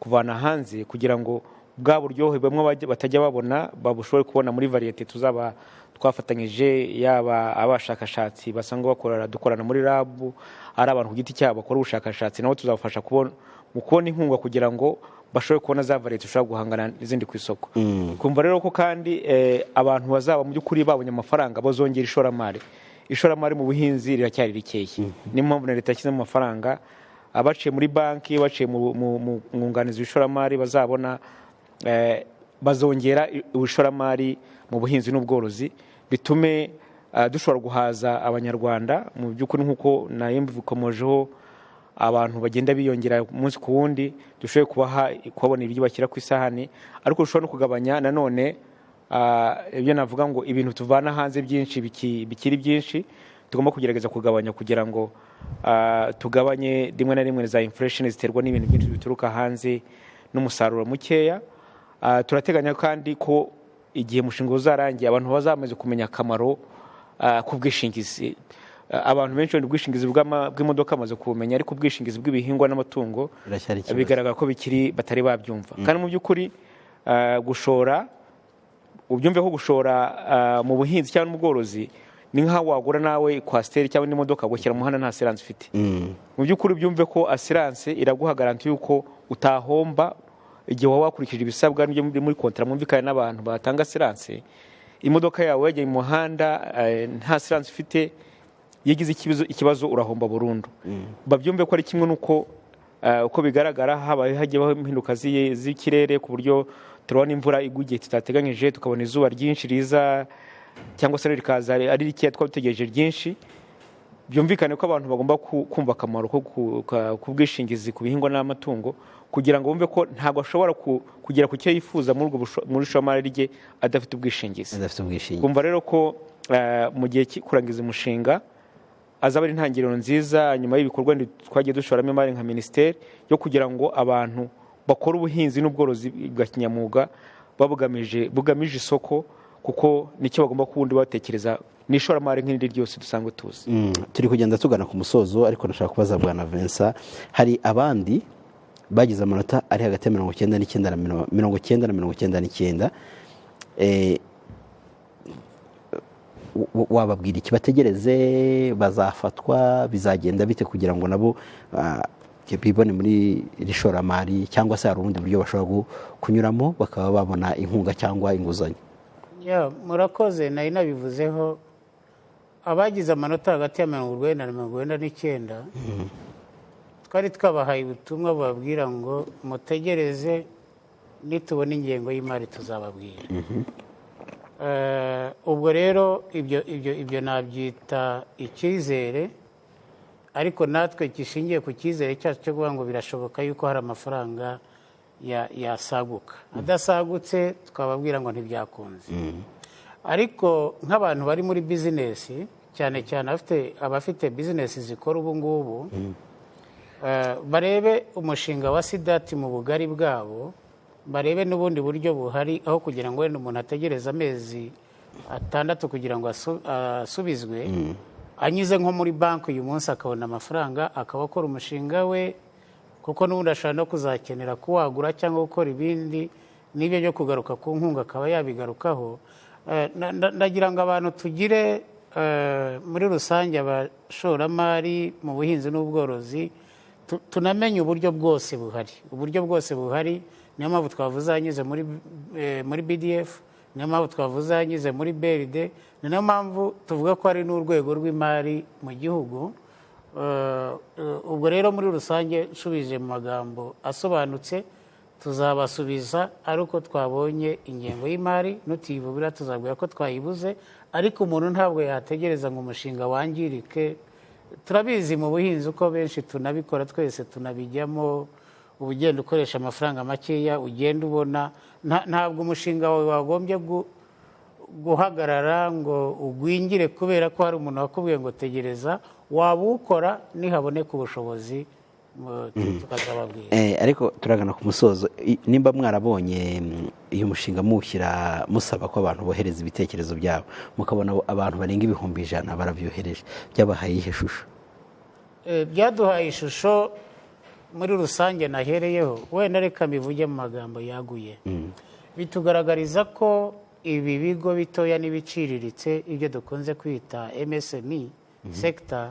kuvana hanze, kugira ngo bwa buryohe bamwe batajya babona babushobore kubona muri variyete tuzaba twafatanyije, yaba abashakashatsi basanga dukorana muri lab, ari abantu ku giti cyabo bakora ubushakashatsi, nabo tuzabafasha kubona inkunga kugira ngo bashobore kubona za variyete zishobora guhangana n'izindi ku isoko. Kumva rero ko kandi abantu bazaba mu by'ukuri babonye amafaranga bazongera ishoramari mu buhinzi riracyari rikeye. Niyo mpamvu na leta yashyizemo amafaranga, abaciye muri banki, baciye mu ngunganizi y'ishoramari bazabona bazongera ubushoramari mu buhinzi n'ubworozi, bitume dushobora guhaza abanyarwanda mu by'ukuri. Nk'uko nayo mbikomojeho, abantu bagenda biyongera umunsi ku wundi, dushoboye kubabona ibyo bashyira ku isahani, ariko dushobora no kugabanya nanone ibyo navuga ngo ibintu tuvana hanze byinshi bikiri byinshi, tugomba kugerageza kugabanya kugira ngo tugabanye rimwe na rimwe za inflation ziterwa n'ibintu byinshi bituruka hanze n'umusaruro mukeya. Turateganya kandi ko igihe umushinga uzarangiye abantu bazamaze kumenya akamaro k'ubwishingizi. Abantu benshi ubwishingizi bw'imodoka amaze kubumenya, ariko ubwishingizi bw'ibihingwa n'amatungo bigaragara ko batari babyumva. Kandi mu by'ukuri gushora, ubyumve ko gushora mu buhinzi cyangwa mu bworozi ni nk'aho wagura nawe kwasiteri cyangwa n'imodoka gushyira mu muhanda nta asiranse ufite. Mu by'ukuri byumve ko asiranse iraguha garanti y'uko utahomba igihe waba wakurikije ibisabwa n'ibyo muri kontara mwumvikane n'abantu batanga siranse, imodoka yawe yagiye mu muhanda nta siranse ufite, yagize ikibazo urahomba burundu. Babyumve ko ari kimwe n'uko uko bigaragara hagiyeho impinduka z'ikirere ku buryo turabona imvura igwa igihe tutateganyije, tukabona izuba ryinshi riza cyangwa se rikaza ari rikeya twategereje ryinshi. Byumvikane ko abantu bagomba kumva akamaro ku bwishingizi ku bihingwa n'amatungo, kugira ngo bumve ko ntabwo ashobora kugera ku cyo yifuza muri ishoramari rye adafite ubwishingizi. Kumva rero ko mu gihe kurangiza umushinga azaba ari intangiriro nziza nyuma y'ibikorwa twagiye dushoramo imari nka minisiteri yo kugira ngo abantu bakora ubuhinzi n'ubworozi bwa kinyamwuga bugamije isoko, kuko nicyo bagomba kubundi batekereza n'ishoramari nk'irindi ryose dusanzwe tuzi. Turi kugenda tugana ku musozo, ariko nashaka kubaza Bwana Vincent, hari abandi bagize amanota ari hagati ya 99 na 99. Wababwira iki? Bategereze, bazafatwa, bizagenda bite kugira ngo nabo bibone muri iri shoramari, cyangwa se hari ubundi buryo bashobora kunyuramo bakaba babona inkunga cyangwa inguzanyo? Murakoze. Nari nabivuzeho, abagize amanota hagati ya 90 na 99 twari twabahaye ubutumwa bubabwira ngo mutegereze, nitubona ingengo y'imari tuzababwira. Ubwo rero ibyo nabyita icyizere, ariko natwe gishingiye ku cyizere cyacu cyo kuvuga ngo birashoboka yuko hari amafaranga yasaguka. Adasagutse twababwira ngo ntibyakunze. Ariko nk'abantu bari muri bizinesi, cyane cyane abafite bizinesi zikora ubu ngubu, barebe umushinga wa sidati mu bugari bwabo, barebe n'ubundi buryo buhari, aho kugira ngo wenda umuntu ategereze amezi 6 kugira ngo asubizwe, anyuze nko muri banki uyu munsi akabona amafaranga, akaba akora umushinga we, kuko n'ubundi ashobora no kuzakenera kuwagura cyangwa gukora ibindi, n'ibyo byo kugaruka ku nkunga akaba yabigarukaho. Ndagira ngo abantu tugire muri rusange abashoramari mu buhinzi n'ubworozi tunamenye uburyo bwose buhari. Niyo mpamvu twavuze anyuze muri BDF, niyo mpamvu twavuze anyuze muri BRD, niyo mpamvu tuvuga ko hari n'urwego rw'imari mu gihugu. Ubwo rero muri rusange nshubije mu magambo asobanutse, tuzabasubiza ari uko twabonye ingengo y'imari, nutiyibubira tuzabwira ko twayibuze. Ariko umuntu ntabwo yategereza ngo umushinga wangirike. Turabizi mu buhinzi uko benshi tunabikora, twese tunabijyamo, ugenda ukoresha amafaranga makeya, ugenda ubona ntabwo umushinga wawe wagombye guhagarara ngo ugwingire kubera ko hari umuntu wakubwiye ngo tegereza. Wabukora nihaboneka ubushobozi tukazababwira. Ariko turagana ku musozo, nimba mwarabonye uyu mushinga musaba ko abantu bohereza ibitekerezo byabo, mukabona abantu barenga 100,000 barabyohereje, byabahaye ihe shusho? Byaduhaye ishusho muri rusange nahereyeho, wenda reka mbivuge mu magambo yaguye. Bitugaragariza ko ibi bigo bitoya n'ibiciriritse, ibyo dukunze kwita MSME sector,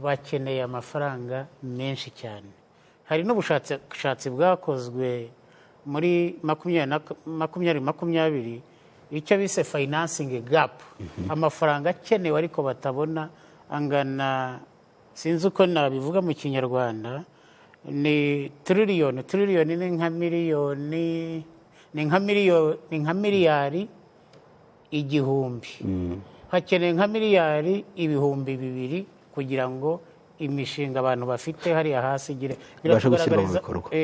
bakeneye amafaranga menshi cyane. Hari n'ubushakashatsi bwakozwe muri 2020 icyo bise financing gap, amafaranga akenewe ariko batabona, angana, sinzi uko nabivuga mu Kinyarwanda, ni trillion ni nka miliyoni, ni nka miliyari 1,000. Hakeneye nka miliyari 200,000 kugira ngo imishinga abantu bafite hariya hasi igire.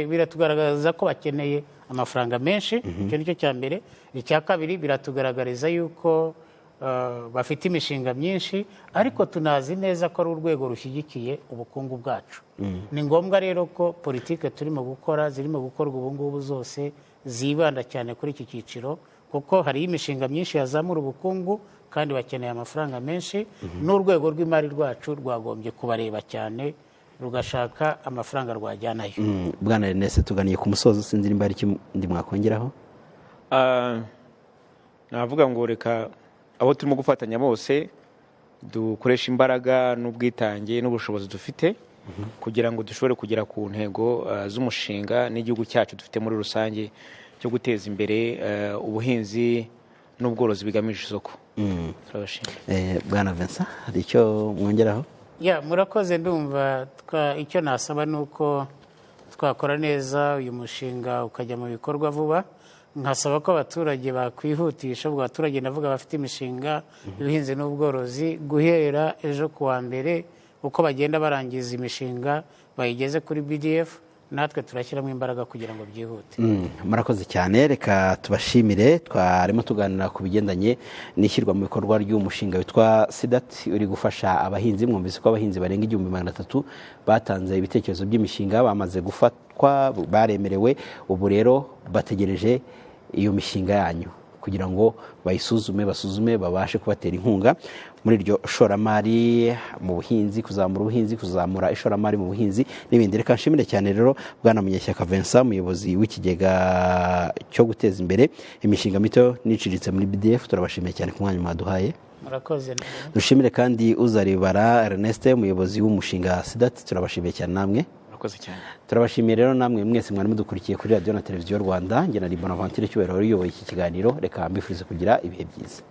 Biratugaragariza ko bakeneye amafaranga menshi. Icyo nicyo cya mbere. Icya kabiri, biratugaragariza yuko bafite imishinga myinshi, ariko tunazi neza ko ari urwego rushyigikiye ubukungu bwacu. Ni ngombwa rero ko politike zirimo gukorwa ubu ngubu zose zibanda cyane kuri iki cyiciro, kuko hari imishinga myinshi yazamura ubukungu kandi bakeneye amafaranga menshi. N'urwego rw'imari rwacu rwagombye kubareba cyane, rugashaka amafaranga rwajyanayo. Bwana Ernest, tuganiye ku musozo, sinzi nimba ari ikindi mwakongeraho. Navuga ngo reka abo turimo gufatanya bose dukoresha imbaraga n'ubwitange n'ubushobozi dufite kugira ngo dushobore kugera ku ntego z'umushinga n'igihugu cyacu dufite muri rusange cyo guteza imbere ubuhinzi n'ubworozi bigamije isoko. turabashimira. Bwana Vincent hari icyo mwongeraho? Murakoze. Ndumva icyo nasaba ni uko twakora neza uyu mushinga ukajya mu bikorwa vuba. Nkasaba ko abaturage bakwihutisha, ubwo abaturage ndavuga bafite imishinga y'ubuhinzi n'ubworozi, guhera ejo kuwa mbere uko bagenda barangiza imishinga bayigeze kuri BDF, natwe turashyiramo imbaraga kugira ngo byihute. Murakoze cyane, reka tubashimire. Twarimo tuganira ku bigendanye n'ishyirwa mu bikorwa ry'umushinga witwa SIDAT uri gufasha abahinzi. Mwumvise ko abahinzi barenga 300 batanze ibitekerezo by'imishinga, bamaze gufatwa, baremerewe, ubu rero bategereje iyo mishinga yanyu kugira ngo basuzume babashe kubatera inkunga muri iryo shoramari mu buhinzi, kuzamura ubuhinzi, kuzamura ishoramari mu buhinzi n'ibindi. Reka nshimire cyane rero Bwana Munyeshyaka Vincent, umuyobozi w'ikigega cyo guteza imbere imishinga mito n'iciriritse muri BDF. Turabashimiye cyane ku mwanya mwaduhaye. Murakoze. Dushimire kandi Uzaribara Ernest, umuyobozi w'umushinga SIDAT. Turabashimiye cyane namwe. Turabashimiye rero namwe mwese mwari mudukurikiye kuri radio na televiziyo Rwanda. Njye na Bonaventure Cyubahiro uyoboye iki kiganiro. Reka mbifurize kugira ibihe byiza.